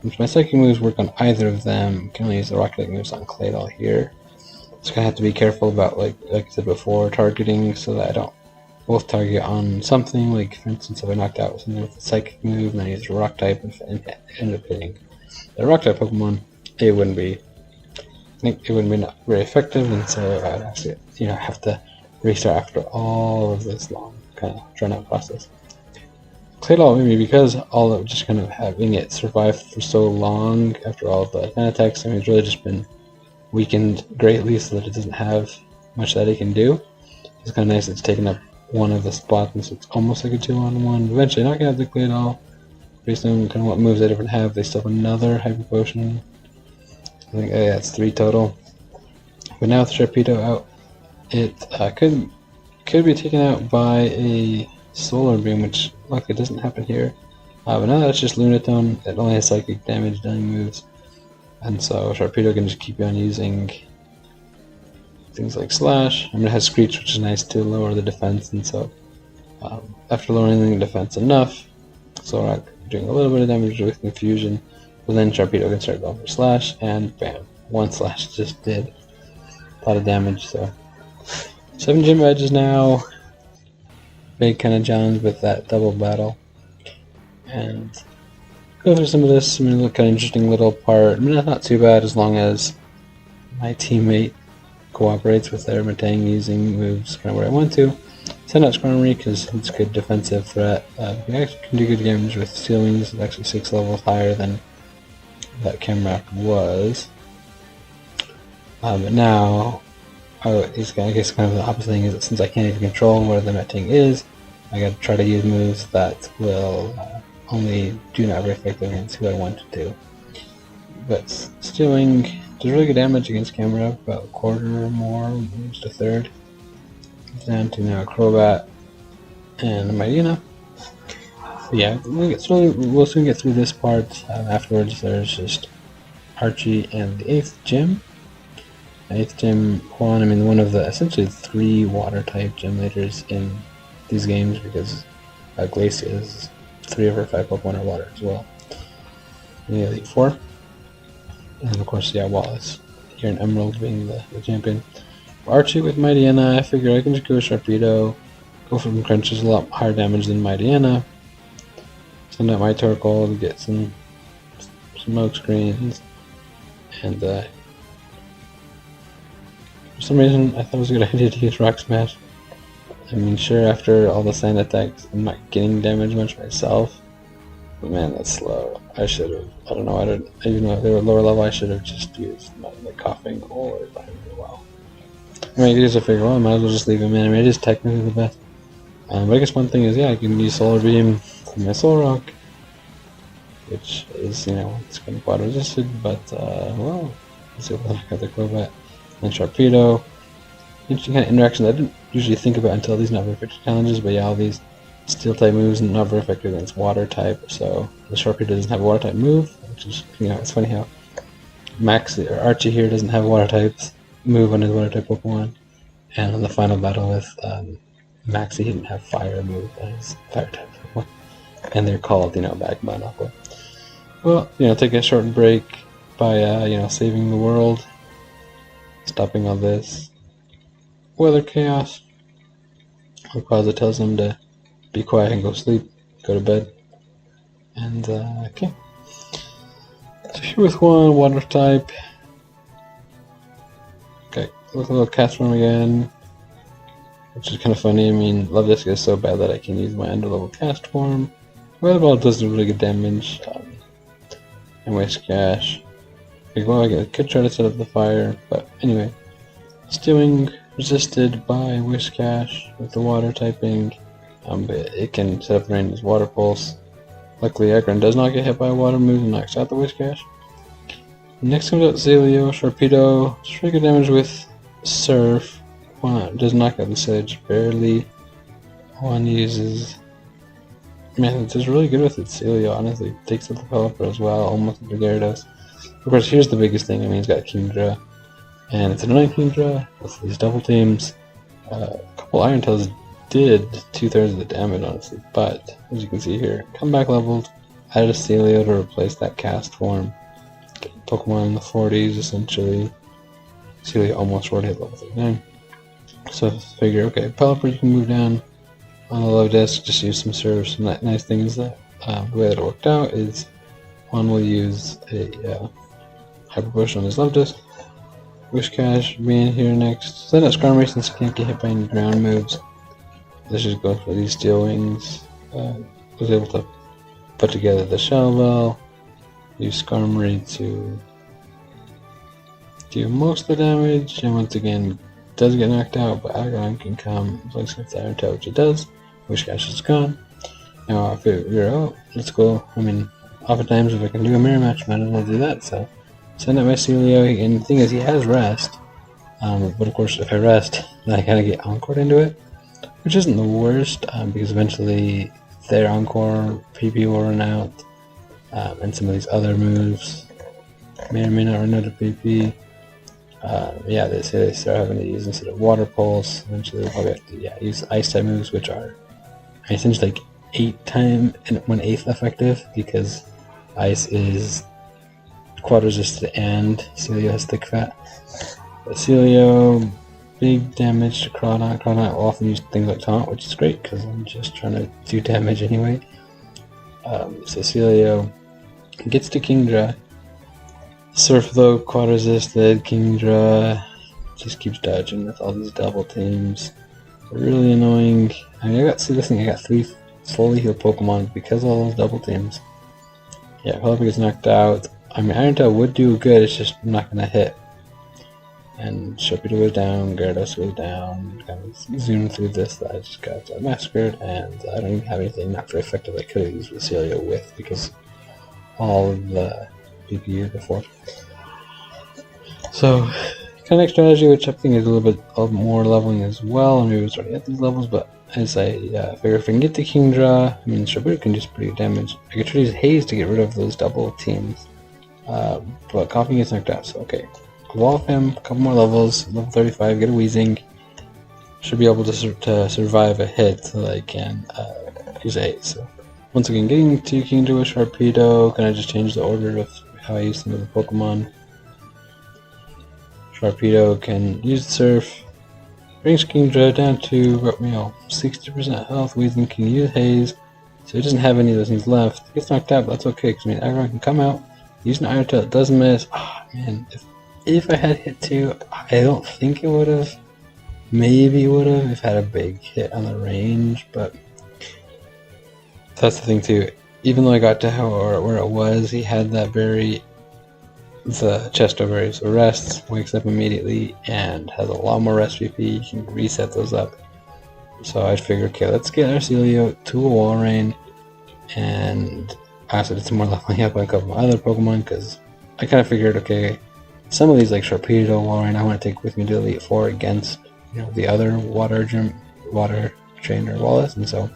If my Psychic moves work on either of them, I can only use the Rocket moves on Claydol here. So I have to be careful about, like I said before, targeting so that I don't both target on something. Like, for instance, if I knocked out something with a Psychic move and I used a Rock type and end up hitting the Rock type Pokemon, it wouldn't be not very effective, and so I'd actually have to restart after all of this long kind of drawn out process. Claydol, maybe because all of just kind of having it survive for so long after all of the attacks, it's really just been weakened greatly so that it doesn't have much that it can do. It's kind of nice it's taken up one of the spots, and so it's almost like a 2-on-1. Eventually, not gonna have to play it all. Based on kind of what moves they different have, they still have another Hyper Potion. I think it's 3 total. But now with Sharpedo out, it could be taken out by a Solar Beam, which luckily doesn't happen here. But now that's just Lunatone. It only has psychic damage dealing moves, and so Sharpedo can just keep on using things like Slash. I mean, it has Screech, which is nice to lower the defense, and so after lowering the defense enough, Solrock doing a little bit of damage with Confusion, but then Sharpedo can start going for Slash, and bam, 1 Slash just did a lot of damage. So 7 Gym Badges now. Big kind of challenge with that double battle. And go through some of this. I mean, look, kind of interesting little part. I mean, it's not too bad as long as my teammate cooperates with their Metang using moves kind of where I want to. Send out Skarmory because it's a good defensive threat. You actually can do good damage with Steel Wings. It's actually 6 levels higher than that Camerupt was. But now, I guess kind of the opposite thing is that since I can't even control where the Metang is, I gotta try to use moves that will only do not very effective against who I want to do. But Steel Wing does really good damage against Camerupt, about a quarter or more, almost a third. It's down to now Crobat and Mightyena. So yeah, we'll soon get through this part. Afterwards, there's just Archie and the 8th Gym. 8th Gym Juan, I mean, one of the essentially 3 water type gym leaders in these games, because Glacia is 3 of her 5 Pokemon are water as well. In the Elite 4. And of course, yeah, Wallace here in Emerald being the champion. Archie with Mightyena, I figure I can just go with Sharpedo, go for some crunches, a lot higher damage than Mightyena. Send out my Torkoal to get some smoke screens, and for some reason I thought it was a good idea to use Rock Smash. I mean, sure, after all the sand attacks, I'm not getting damage much myself, but man, that's slow. I should have, I don't know, even though they were lower level, I should have just used the Coughing or behind me. Wow. I mean, you guys will figure, well, I might as well just leave him in. I mean, it is technically the best. But I guess one thing is, yeah, I can use Solar Beam from my Solrock, which is, it's kind of quad resisted, but, well, let's see what I got the Crobat and Sharpedo. Interesting kind of interaction that I didn't usually think about until these not very effective challenges, but yeah, all these Steel type moves and not very effective against Water type, so the Sharpedo doesn't have a Water type move, which is, it's funny how Archie here doesn't have a Water types move on his Water type Pokemon, and on the final battle with Maxie, he didn't have Fire move on his Fire type Pokemon, and they're called, Magma and Aqua. Well, take a short break by, saving the world, stopping all this weather chaos. Rayquaza tells him to be quiet and go sleep, go to bed, and okay. So here with one water type. Okay, look a little Castform again, which is kind of funny. I mean, Luvdisc is so bad that I can use my underlevel Castform. Weather Ball does really good damage, and Whiscash. Well, I could try to set up the fire, but anyway. Steel Wing resisted by Whiscash with the water typing, but it can set up the range as Water Pulse. Luckily, Aggron does not get hit by a water move and knocks out the Whiscash. Next comes out Celio. Sharpedo does really good damage with Surf. Juan does knock out the Sedge barely. Juan uses. Man, it's just really good with its Celio, honestly. Takes out the Pelipper as well, almost like Gyarados. Of course, here's the biggest thing. I mean, he's got Kingdra, and it's an annoying Kingdra with these double teams. A couple Iron Tails did 2/3 of the damage, honestly, but as you can see here, comeback leveled, added a Celio to replace that Castform. Pokemon in the 40s, essentially. Celio almost already hit level 39. So figure, okay, Pelipper you can move down on the Luvdisc, just use some Surfs. And that nice thing is that the way that it worked out is one will use a Hyper Potion on his Luvdisc. Whiscash being here next. Send out Skarmory since he can't get hit by any ground moves. Let's just go for these Steel Wings. Was able to put together the Shell Bell. Use Skarmory to do most of the damage, and once again does get knocked out, but Aggron can come looks like the Iron Tail, which it does. Wish Cash is gone. Now if you're let's go. I mean, oftentimes if I can do a mirror match, might as well do that. So send out my Celio, and the thing is, he has rest. But of course, if I rest, then I kind of get Encored into it, which isn't the worst, because eventually their Encore PP will run out, and some of these other moves may or may not run out of PP. Yeah, they say they start having to use, instead of Water Pulse, eventually they'll probably have to use Ice type moves, which are essentially like 8 times and 1/8 effective, because Ice is quad resisted and Celio has thick fat. But Celio, big damage to Crawdaunt. Crawdaunt will often use things like Taunt, which is great because I'm just trying to do damage anyway. So Celio gets to Kingdra. Surf though, quad resisted. Kingdra just keeps dodging with all these double teams. Really annoying. I mean, I got 3 fully healed Pokemon because of all those double teams. Yeah, Pelipper gets knocked out. I mean, Iron Tail would do good, it's just not gonna hit. And Sharpedo was down, Gyarados was down. Kind of zoom through this that I just got massacred, and I don't even have anything not very effective I could have used Celio with because all of the PP before. So, kind of next strategy, which I think is a little bit of more leveling as well. I maybe it was already at these levels, but as I figure if I can get to Kingdra, I mean, Sharpedo can do some pretty good damage. I could try to use Haze to get rid of those double teams, but Coughing gets knocked out, so okay. Evolve him, a couple more levels, level 35, get a Weezing. Should be able to survive a hit so that I can use a Haze. So, once again, getting to Kingdra with Sharpedo, can I just change the order of how I use some of the Pokemon? Sharpedo can use the Surf, brings Kingdra down to 60% health. Weezing can use Haze, so he doesn't have any of those things left. He gets knocked out, but that's okay, because I mean, Aggron can come out, use an Iron Tail, it doesn't miss. Oh man, if I had hit 2, I don't think it would have. Maybe it would have if I had a big hit on the range, but that's the thing too. Even though I got to where it was, he had that berry, the Chesto berry, so rests, wakes up immediately, and has a lot more rest PP. You can reset those up. So I figured, okay, let's get our Celio to a Walrein, and I also did some more leveling up on a couple of other Pokemon, because I kind of figured, okay, some of these like Sharpedo, Walrein, I want to take with me to Elite Four against the other water trainer Wallace, and so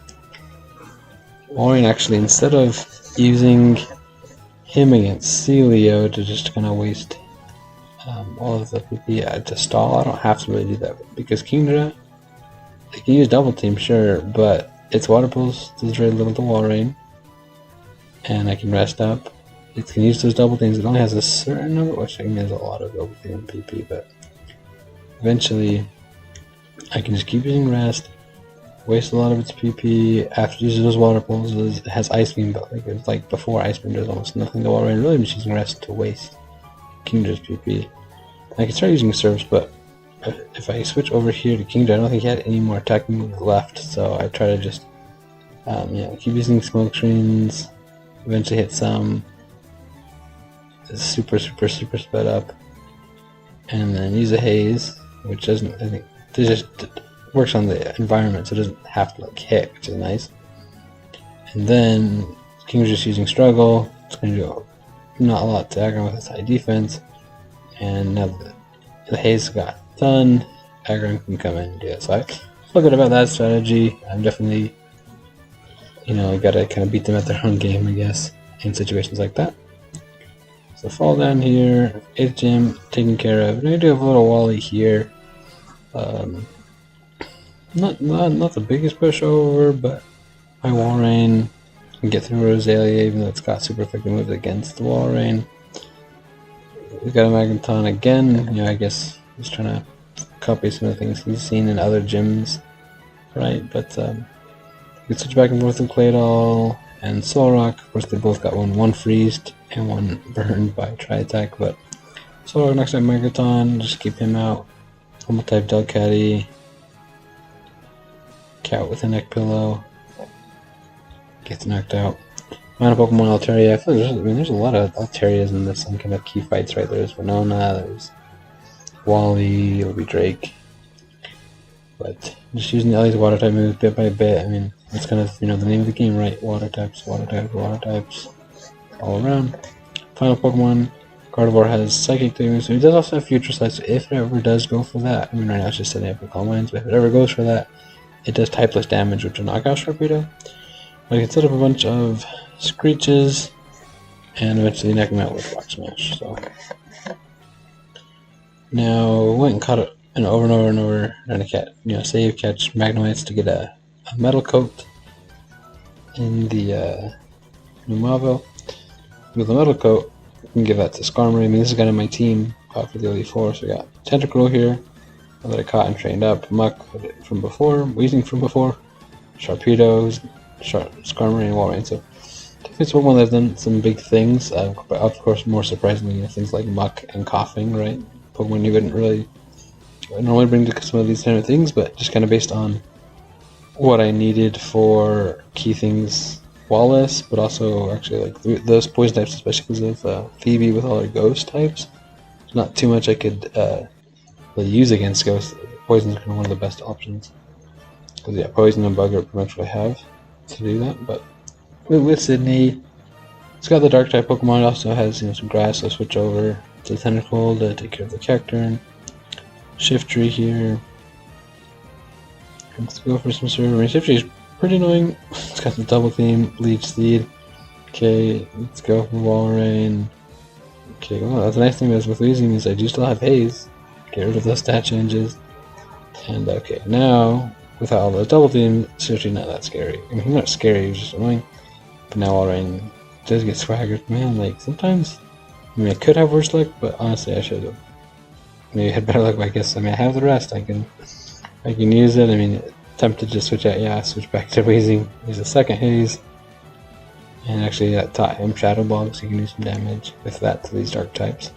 Walrein actually, instead of using him against Celio to just kind of waste all of the PP to stall, I don't have to really do that because Kingdra, I can use Double Team, sure, but its Water Pulse does very little to Walrein, and I can rest up. It can use those double teams. It only has a certain number, which I mean is a lot of double team PP, but eventually I can just keep using rest, waste a lot of its PP. After using those Water Pulses, it has Ice Beam, but like before Ice Beam, there's almost nothing to Walrein. Really, I'm just using rest to waste Kingdra's PP. I can start using Surfs, but if I switch over here to Kingdra, I don't think he had any more attacking moves left, so I try to just keep using Smoke Screens, eventually hit some super sped up, and then use a Haze, which doesn't, I think, it just works on the environment, so it doesn't have to like hit, which is nice. And then King's just using Struggle. It's going to do not a lot to Aggron with its high defense, and now the Haze got done, Aggron can come in and do it. So I feel good about that strategy. I'm definitely, gotta kind of beat them at their own game, I guess, in situations like that. So fall down here, 8th gym taken care of. Now I do have a little Wally here. Not the biggest pushover, but my Walrein can get through Roselia, even though it's got super effective moves against the Walrein. We got a Magneton again. I guess he's trying to copy some of the things he's seen in other gyms, right? But you can switch back and forth with Claydol and Solrock. Of course, they both got one freezed and one burned by Tri-Attack, but Solrock knocks out Magneton, just keep him out. Normal type Delcatty. Cat with a neck pillow. Gets knocked out. Mana Pokemon Altaria. I feel like there's a lot of Altarias in this, some kind of key fights, right? There's Winona, there's Wally, it'll be Drake. But just using all these water type moves bit by bit, I mean, that's kind of, the name of the game, right? Water types, all around. Final Pokemon, Gardevoir has Psychic moves, so he does also have Future Sight, so if it ever does go for that, I mean, right now it's just setting up for Calm Minds, but if it ever goes for that, it does typeless damage, which will knock out Sharpedo. But I can set up a bunch of Screeches, and eventually knock him out with Rock Smash, so. Now, went and caught it over and over and over, trying to save, catch Magnemites to get a Metal Coat in the Numavo. With the Metal Coat, we can give that to Skarmory. I mean, this is kind of my team for the Elite Four, so we got Tentacruel here, that I caught and trained up, Muck from before, Weezing from before, Sharpedo, Skarmory, and Walrein. So, it's Pokemon that have done some big things, but of course, more surprisingly, things like Muck and Coughing, right? Pokemon you wouldn't really normally bring to some of these kind of things, but just kind of based on what I needed for key things, Wallace, but also actually like those poison types, especially because of Phoebe with all her ghost types. There's not too much I could really use against ghosts. Poison's kind of one of the best options. Because yeah, poison and bug are pretty much what I have to do that. But with Sydney, it's got the dark type Pokemon. It also has some grass, so switch over to Tentacruel to take care of the Cacturne. Shiftry here. Let's go for some Server. I mean, Shiftry is pretty annoying. It's got the double team, Leech Seed. Okay, let's go for Walrein. Okay, well, that's the nice thing is with Weezing is I do still have Haze. Get rid of those stat changes. And okay, now, without all those double teams, it's actually not that scary. I mean, he's not scary, he's just annoying. But now Walrein does get swaggered. Man, like, sometimes, I mean, I could have worse luck, but honestly, I should have. Maybe had better luck, but I guess, I mean, I have the rest. I can use it. I mean, tempted to switch out, yeah, switch back to Weezing. Use a second Haze. And actually, that taught him Shadow Ball, so you can do some damage with that to these dark types.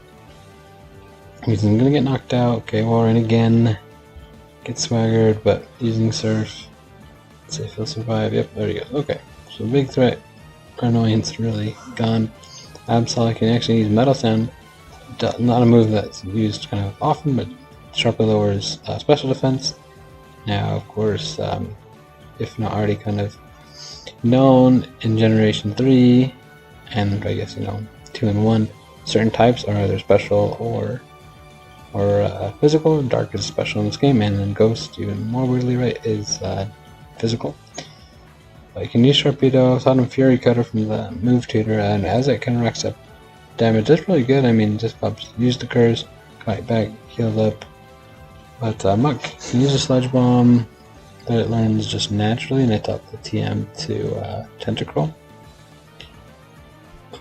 Weezing's gonna get knocked out. Okay, Walrein again. Get swaggered, but using Surf. Let's see if he'll survive. Yep, there he goes. Okay, so big threat. Annoyance really gone. Absol can actually use Metal Sound. Not a move that's used kind of often, but sharply lowers special defense. Now, of course, if not already kind of known in Generation 3, and I guess 2 and 1, certain types are either special or physical. Dark is special in this game, and then Ghost, even more weirdly right, is physical. But you can use Sharpedo, Sodom Fury Cutter from the move tutor, and as it kind of racks up damage, that's really good. I mean, just pops, use the curse, kite back, healed up. But Muck can use a Sludge Bomb that it learns just naturally, and I taught the TM to Tentacruel.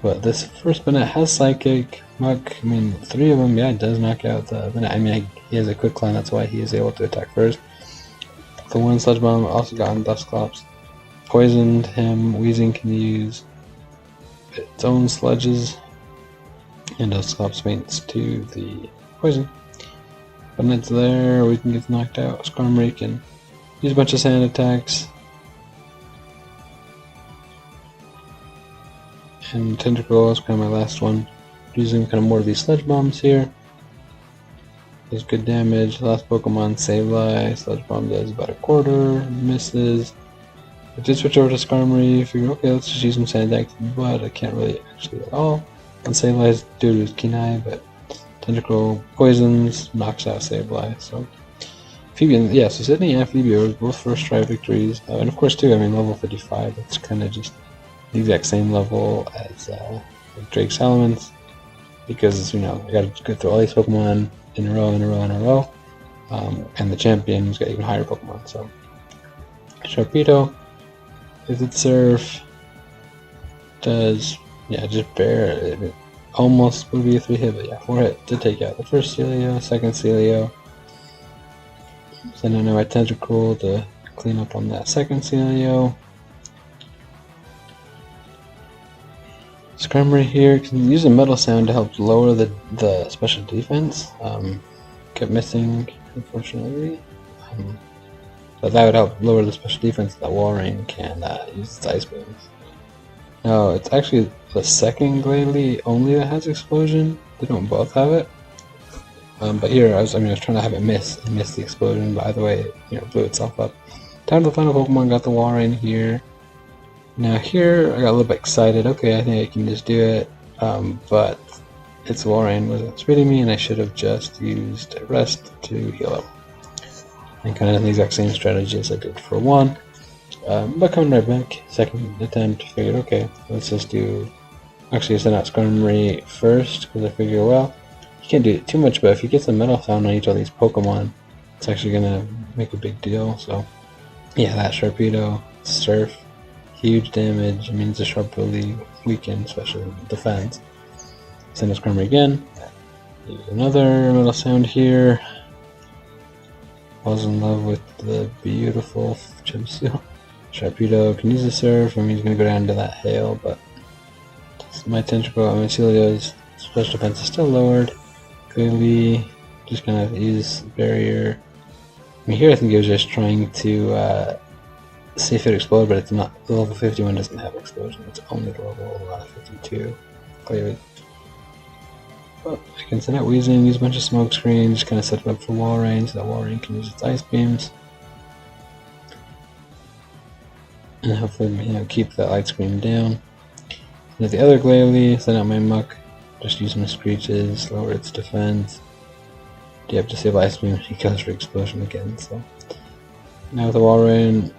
But this first Banette has Psychic. Muck, I mean, 3 of them, yeah, it does knock out the Banette. I mean, he has a quick climb, that's why he is able to attack first. The one Sludge Bomb also got on Dusclops. Poisoned him. Weezing can use its own sludges, and Dusclops faints to the poison. Banette's there, Weezing gets knocked out. Skarmory can use a bunch of sand attacks. And Tentacruel is kind of my last one. Using kind of more of these Sludge Bombs here. Does good damage. Last Pokemon, Sableye. Sludge Bomb does about a quarter. Misses. I did switch over to Skarmory. Figure, okay, let's just use some sand attacks, but I can't really actually at all. And Sableye's due to his keen eye, but Tentacruel poisons, knocks out Sableye. So Phoebe, yeah, so Sydney and Phoebe are both first try victories, and of course too, I mean level 55. It's kind of just the exact same level as like Drake Salamence, because I got to go through all these Pokemon in a row, and the champion's got even higher Pokemon. So Sharpedo, if it's Surf, does just bare. Almost would be a 3-hit, but yeah, 4-hit to take out the first Celio, second Celio. Send in my Tentacruel to clean up on that second Celio. Skarmory here can use a Metal Sound to help lower the special defense. Kept missing, unfortunately. But that would help lower the special defense that Walrein can use its Ice Beams. No, it's actually the second Glalie only that has Explosion. They don't both have it. But here I was trying to have it miss the explosion, but either way, it blew itself up. Time to the final Pokemon, got the Walrein here. Now here, I got a little bit excited. Okay, I think I can just do it. But its Walrein wasn't spitting me, and I should have just used Rest to heal up. And kind of the exact same strategy as I did for 1. But coming right back, second attempt, figured, okay, let's just do... Actually, send out Skarmory first, because I figure, well, you can't do it too much, but if you get some Metal Sound on each of these Pokemon, it's actually going to make a big deal. So, yeah, that Sharpedo, Surf, huge damage. It means the Sharp really weakened, especially defense. Send out Skarmory again. Use another Metal Sound here. Was in love with the beautiful Chip-Seal. Sharpedo can use the Surf. He's going to go down to that Hail, but my Celio's special defense is still lowered. Clearly, just kind of use Barrier. Here I think it was just trying to see if it explode, but it's not. The level 51 doesn't have explosion. It's only the level 52. Clearly. But I can send out Weezing, use a bunch of smoke screens, just kind of set it up for Walrein, so that Walrein can use its Ice Beams. And hopefully, keep that Light Screen down. And the other Glalie, send out my Muck, just use my Screeches, lower its defense. You have to save Ice Beam, he goes for Explosion again, so. Now with the Walrein,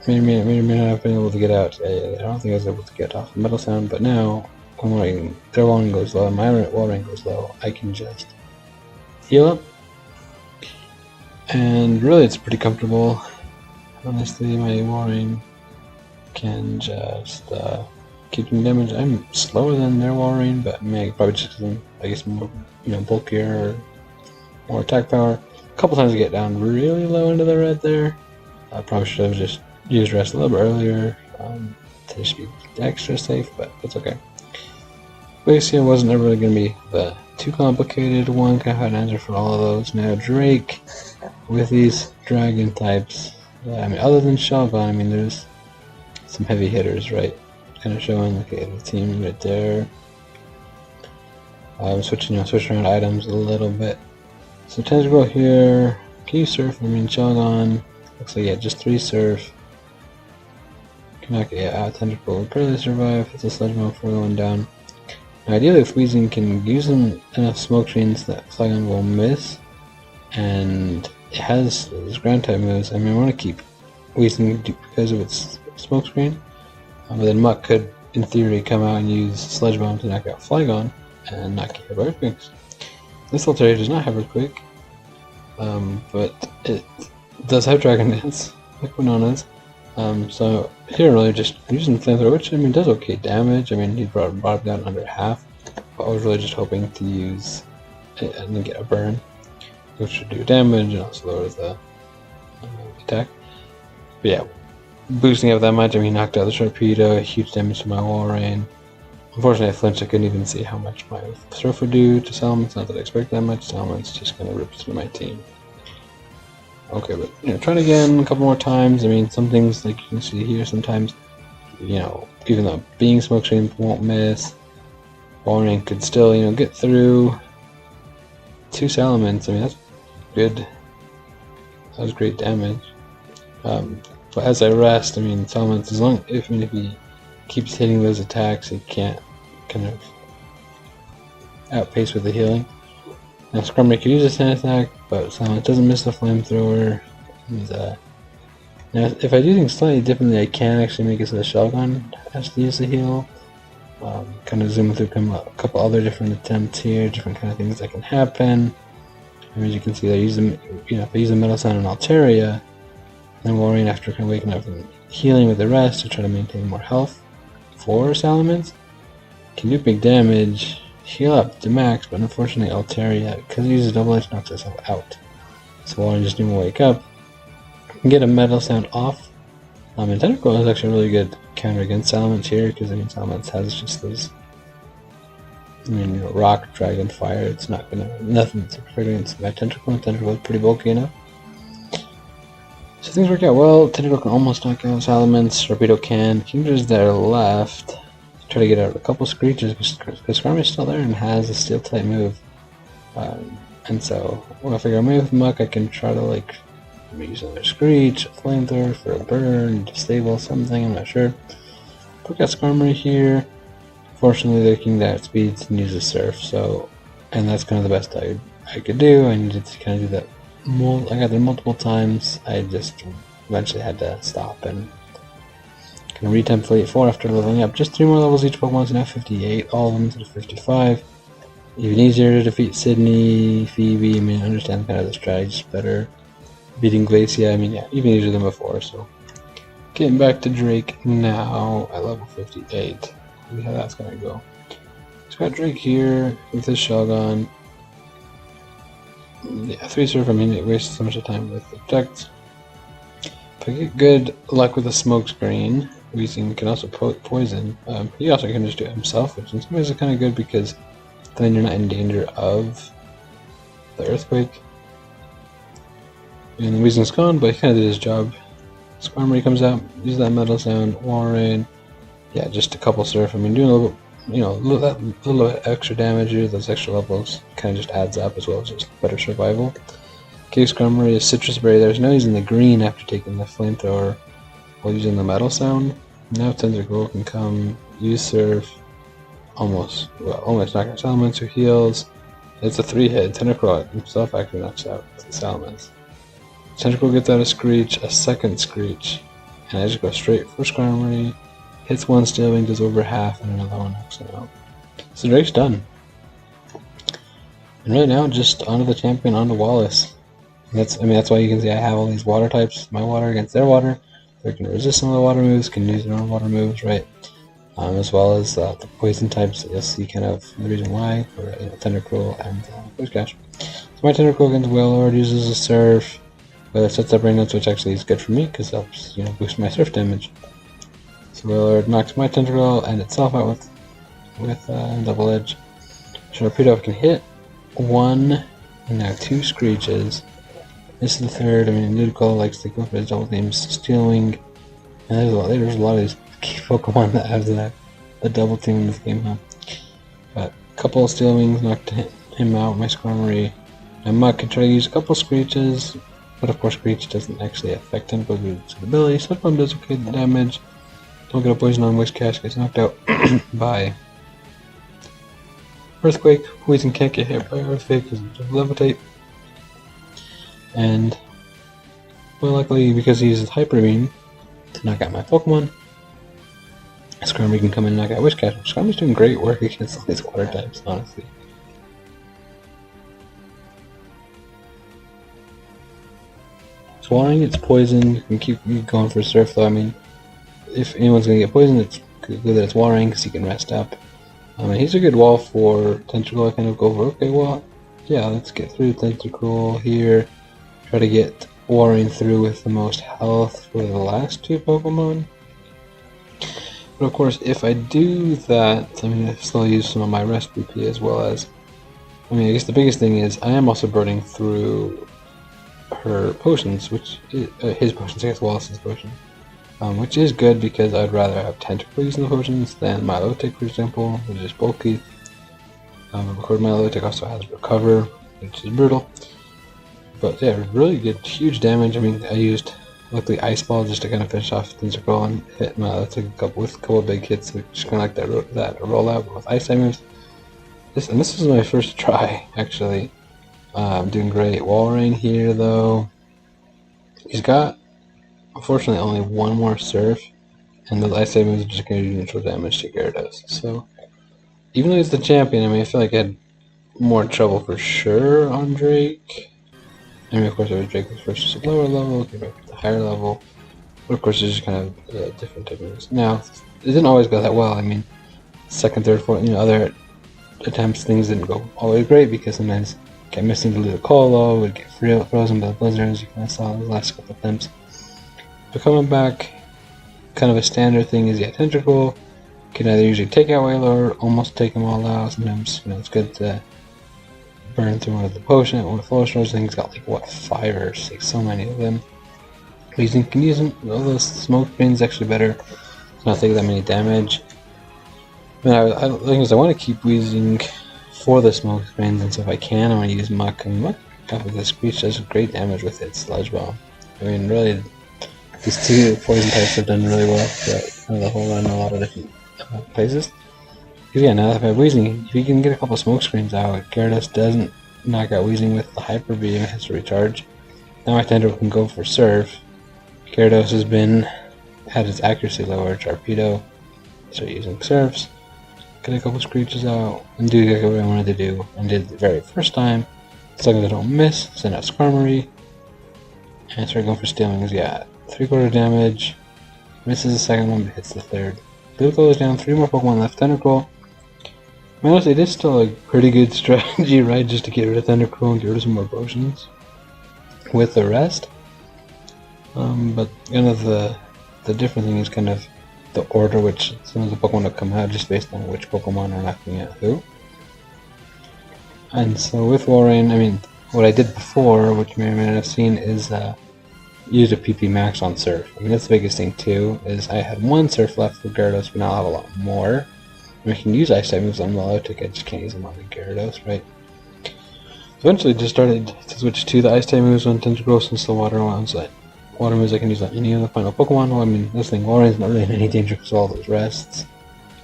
may or may not have been able to get out. I don't think I was able to get off the Metal Sound, but now, when their Walrein goes low and my Walrein goes low, I can just heal up. And really, it's pretty comfortable. Honestly, my Walrein can just keep them damage. I'm slower than their Walrein, but probably just because I'm, I guess, more bulkier or more attack power. A couple times I get down really low into the red there. I probably should have just used Rest a little bit earlier to just be extra safe, but it's okay. Glaceon wasn't ever really going to be the too complicated one. Kind of had an answer for all of those. Now Drake with these Dragon types. Other than Shelgon, there's some heavy hitters, right? Kind of showing the team right there. Switching around items a little bit. So Tentacruel here. Can you Surf? Shelgon. Looks like just 3 Surf. Can knock it out. Tentacruel will barely survive. It's a Sludge Bomb for going down. Now, ideally, if Weezing can use enough Smoke Screens that Flygon will miss, and it has those Ground type moves, I want to keep Weezing because of its Smoke Screen. But then Muck could, in theory, come out and use Sludge Bomb to knock out Flygon and not get Earthquakes. This Altaria does not have Earthquake, but it does have Dragon Dance, like Winona's. So here, really just using Flamethrower, which does okay damage. He brought it down under half, but I was really just hoping to use it and then get a burn, which should do damage and also lower the attack. But yeah. Boosting up that much, he knocked out the Sharpedo, huge damage to my Walrein. Unfortunately, I flinched, I couldn't even see how much my Surf would do to Salamence. Not that I expect that much. Salamence just kind of ripped through my team. Okay, but trying again a couple more times. Some things like you can see here, sometimes, even though being Smoke Screen won't miss, Walrein could still, get through 2 Salamence. That's good. That was great damage. But as I rest, Salamence, if he keeps hitting those attacks, he can't kind of outpace with the healing. Now Skarmory can use a sand attack, but Salamence doesn't miss the Flamethrower. Now if I do things slightly differently, I can actually make it so the Shelgon has to use the heal. Kind of zoom through a couple other different attempts here, different kind of things that can happen. As you can see, if I use a Metal Sound on Altaria, then Walrein, after kind of waking up and healing with the rest to try to maintain more health for Salamence, can do big damage, heal up to max, but unfortunately Altaria, because it uses Double Edge, knocks herself out. So Walrein just didn't wake up. Can get a Metal Sound off. And Tentacruel is actually a really good counter against Salamence here, because Salamence has just those Rock, Dragon, Fire. It's not nothing to protect against my Tentacruel. Tentacruel is pretty bulky enough. So things work out well. Tentacruel can almost knock out Salamence. Sharpedo can. Kingdra's there left. Try to get out a couple Screeches because Skarmory's still there and has a Steel type move. And so when I figure I'm with Muck, I can try to like use another Screech, a Flamethrower for a burn, disable something, I'm not sure. But we got Skarmory here. Fortunately, they're King that speeds and uses Surf, so, and that's kind of the best I could do. I needed to kind of do that. I got there multiple times. I just eventually had to stop and kind of retempt Elite 4 after leveling up. Just 3 more levels each Pokemon's now 58, all of them to 55. Even easier to defeat Sydney, Phoebe. I mean, I understand kind of the strategies better. Beating Glacia, I mean, yeah, even easier than before. So, getting back to Drake now at level 58. See how that's gonna go. So got Drake here with his Shogun. Yeah, 3 Surf. I mean, it wastes so much time with the Protect. If I get good luck with a Smoke Screen, Weezing can also poison. He also can just do it himself, which in some ways is kind of good because then you're not in danger of the Earthquake. And Weezing's gone, but he kind of did his job. Skarmory comes out, use that Metal Sound, Warren. Yeah, just a couple Surf. I mean, doing a little, that little bit extra damage here, those extra levels kind of just adds up as well as just better survival. Okay, Skarmory is Citrus Berry there. So now he's in the green after taking the Flamethrower while using the Metal Sound. Now Tentacruel can come, use Surf, almost knock out Salamence who heals. It's a 3-hit. Tentacruel himself actually knocks out the Salamence. Tentacruel gets out a Screech, a second Screech, and I just go straight for Skarmory. Hits one Steel Wing, does over half, and another one knocks it out. So Drake's done. And right now, just onto the champion, onto Wallace. That's why you can see I have all these water types. My water against their water. They can resist some of the water moves, can use their own water moves, right? As well as the poison types. You'll see kind of the reason why for Tentacruel and Whiscash. So my Tentacruel against Wailord uses a Surf. But it sets up Rain Dance, which actually is good for me because it helps boost my Surf damage. So Wailord knocks my Tentacruel and itself out with Double Edge. Sharpedo can hit 1 and now 2 Screeches. This is the third. I mean, Ludicolo likes to go for his double teams. Steel Wing. And there's a lot of these Pokemon that have the double team in this game, huh? But a couple of Steel Wings knocked him out, my Skarmory. Now Muck can try to use a couple Screeches, but of course Screech doesn't actually affect him because of its ability. Sludge does okay damage. Don't get a poison on Whiscash, gets knocked out by Earthquake. Weezing can't get hit by Earthquake because it doesn't levitate. And, well, luckily, because he uses Hyper Beam to knock out my Pokemon, Skarmory can come in and knock out Whiscash. Skarmory's doing great work against all these water types, honestly. Swallowing, it's poison. You can keep going for Surf, though. I mean, if anyone's going to get poisoned, it's good that it's Warring because he can rest up. And he's a good wall for Tentacruel. I kind of go over, okay, well, yeah, let's get through Tentacruel here. Try to get Warring through with the most health for the last 2 Pokemon. But of course, if I do that, I'm going to still use some of my rest BP as well as... I mean, I guess the biggest thing is I am also burning through her potions, which is, his potions, I guess Wallace's potion. Which is good because I'd rather have Tentacruel using the potions than Milotic, for example, which is bulky. Of course, Milotic also has Recover, which is brutal. But yeah, really good, huge damage. I mean, I used, luckily, Ice Ball just to kind of finish off Tentacruel and hit Milotic with a couple big hits, which kind of like that rollout with Ice Type moves. This is my first try, actually. I'm doing great. Walrein here, though. He's got, unfortunately, only 1 more Surf, and the Ice Type moves are just going to do neutral damage to Gyarados. So, even though he's the champion, I mean, I feel like I had more trouble for sure on Drake. I mean, of course, it was Drake was first at lower level, came back to the higher level. But of course, it's just kind of different techniques. Now, it didn't always go that well. I mean, second, third, fourth, other attempts, things didn't go always great because sometimes I kept missing the Ludicolo, would get frozen by the blizzards. You kind of saw the last couple attempts. But coming back, kind of a standard thing is, yeah, Tentacruel can either usually take out Wailord, almost take them all out. Sometimes, it's good to burn through one of the potion, one of the flow stores. I think he's got like, what, 5 or 6, so many of them. Weezing can use them. All those smoke screens actually better. It's not taking that many damage. I mean, the thing is, I want to keep Weezing for the smoke screens, and so if I can, I'm going to use Muck. And Muck, with the Screech, does great damage with its Sludge Bomb. I mean, really, these two poison types have done really well throughout kind of the whole run in a lot of different places. Because yeah, now that I have Weezing, if you can get a couple smoke screens out, Gyarados doesn't knock out Weezing with the Hyper Beam, it has to recharge. Now my Tendril can go for Surf. Gyarados has had its accuracy lowered, Torpedo, start using Surfs, get a couple Screeches out, and do exactly what I wanted to do, and did the very first time. As long as I don't miss, send out Skarmory, and start going for Steel Wings. Yeah, 3/4 damage, misses the second one, but hits the third. Blue goes down, 3 more Pokemon left, Tentacruel. I mean, honestly, it is still a pretty good strategy, right, just to get rid of Tentacruel and get rid of some more potions with the rest. But kind of the different thing is kind of the order which some of the Pokemon will come out just based on which Pokemon are knocking at who. And so with Walrein, I mean, what I did before, which you may or may not have seen, is use a PP Max on Surf. I mean, that's the biggest thing too, is I had 1 Surf left for Gyarados, but now I'll have a lot more. I can use Ice type moves on Milotic, I just can't use them on the Gyarados, right? Eventually just started to switch to the Ice type moves on Tentacruel since the Water ones. Water moves I can use on any of the final Pokemon. Well, I mean, this thing, Walrein's not really in any danger because of all those rests.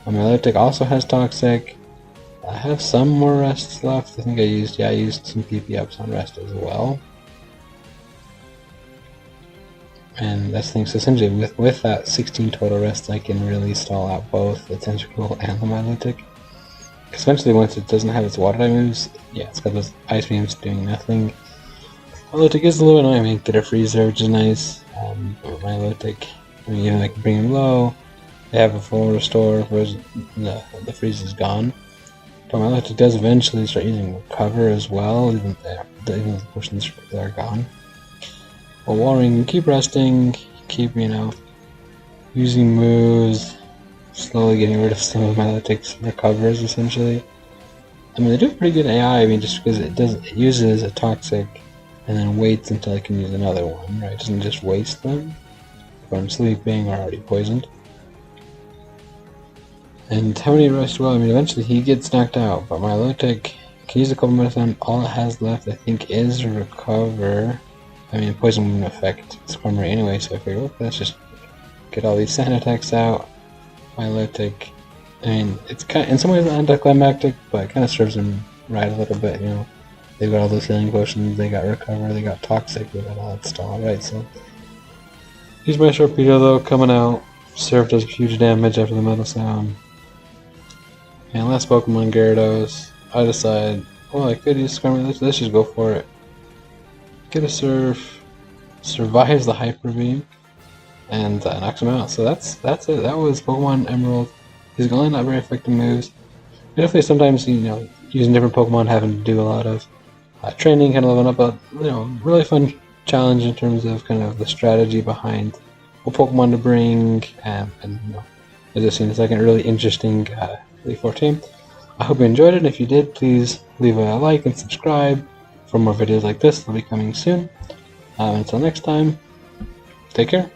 Milotic also has Toxic. I have some more rests left. I think I used some PP ups on rest as well. And that's the thing, so essentially with that 16 total rests, I can really stall out both the Tentacruel and the Milotic. Because eventually, once it doesn't have its water type moves, yeah, it's got those Ice Beams doing nothing. Milotic is a little annoying. I mean, get a freeze there, which is nice. But Milotic, I mean, I can bring him low. They have a full restore, whereas the freeze is gone. But Milotic does eventually start using Recover as well, even the potions are gone. But Walrein, keep resting, keep, using moves, slowly getting rid of some of Milotic's recovers, essentially. I mean, they do pretty good AI, I mean, just because it uses a Toxic and then waits until I can use another one, right? It doesn't just waste them if I'm sleeping or already poisoned. And how many rest well? I mean, eventually he gets knocked out, but Milotic can use a couple more times. All it has left, I think, is Recover. I mean, poison wouldn't affect Skarmory anyway, so I figured, okay, let's just get all these sand attacks out. Milotic, I mean, it's kind of, in some ways anticlimactic, but it kind of serves them right a little bit, They've got all those healing potions, they got Recover, they got Toxic, they got all that stuff, right? So, here's my Torpedo though, coming out. Surf does huge damage after the Metal Sound. And last Pokemon, Gyarados. I decide, well, I could use Skarmory, let's just go for it. Get a Surf, survives the Hyper Beam, and knocks him out. So that's it. That was Pokemon Emerald. He's only not very effective moves. Definitely sometimes, using different Pokemon, having to do a lot of training, kind of leveling up a, really fun challenge in terms of kind of the strategy behind what Pokemon to bring, and as I've seen in a second, really interesting Elite Four team. I hope you enjoyed it. If you did, please leave a like and subscribe for more videos like this. They'll be coming soon. Until next time, take care.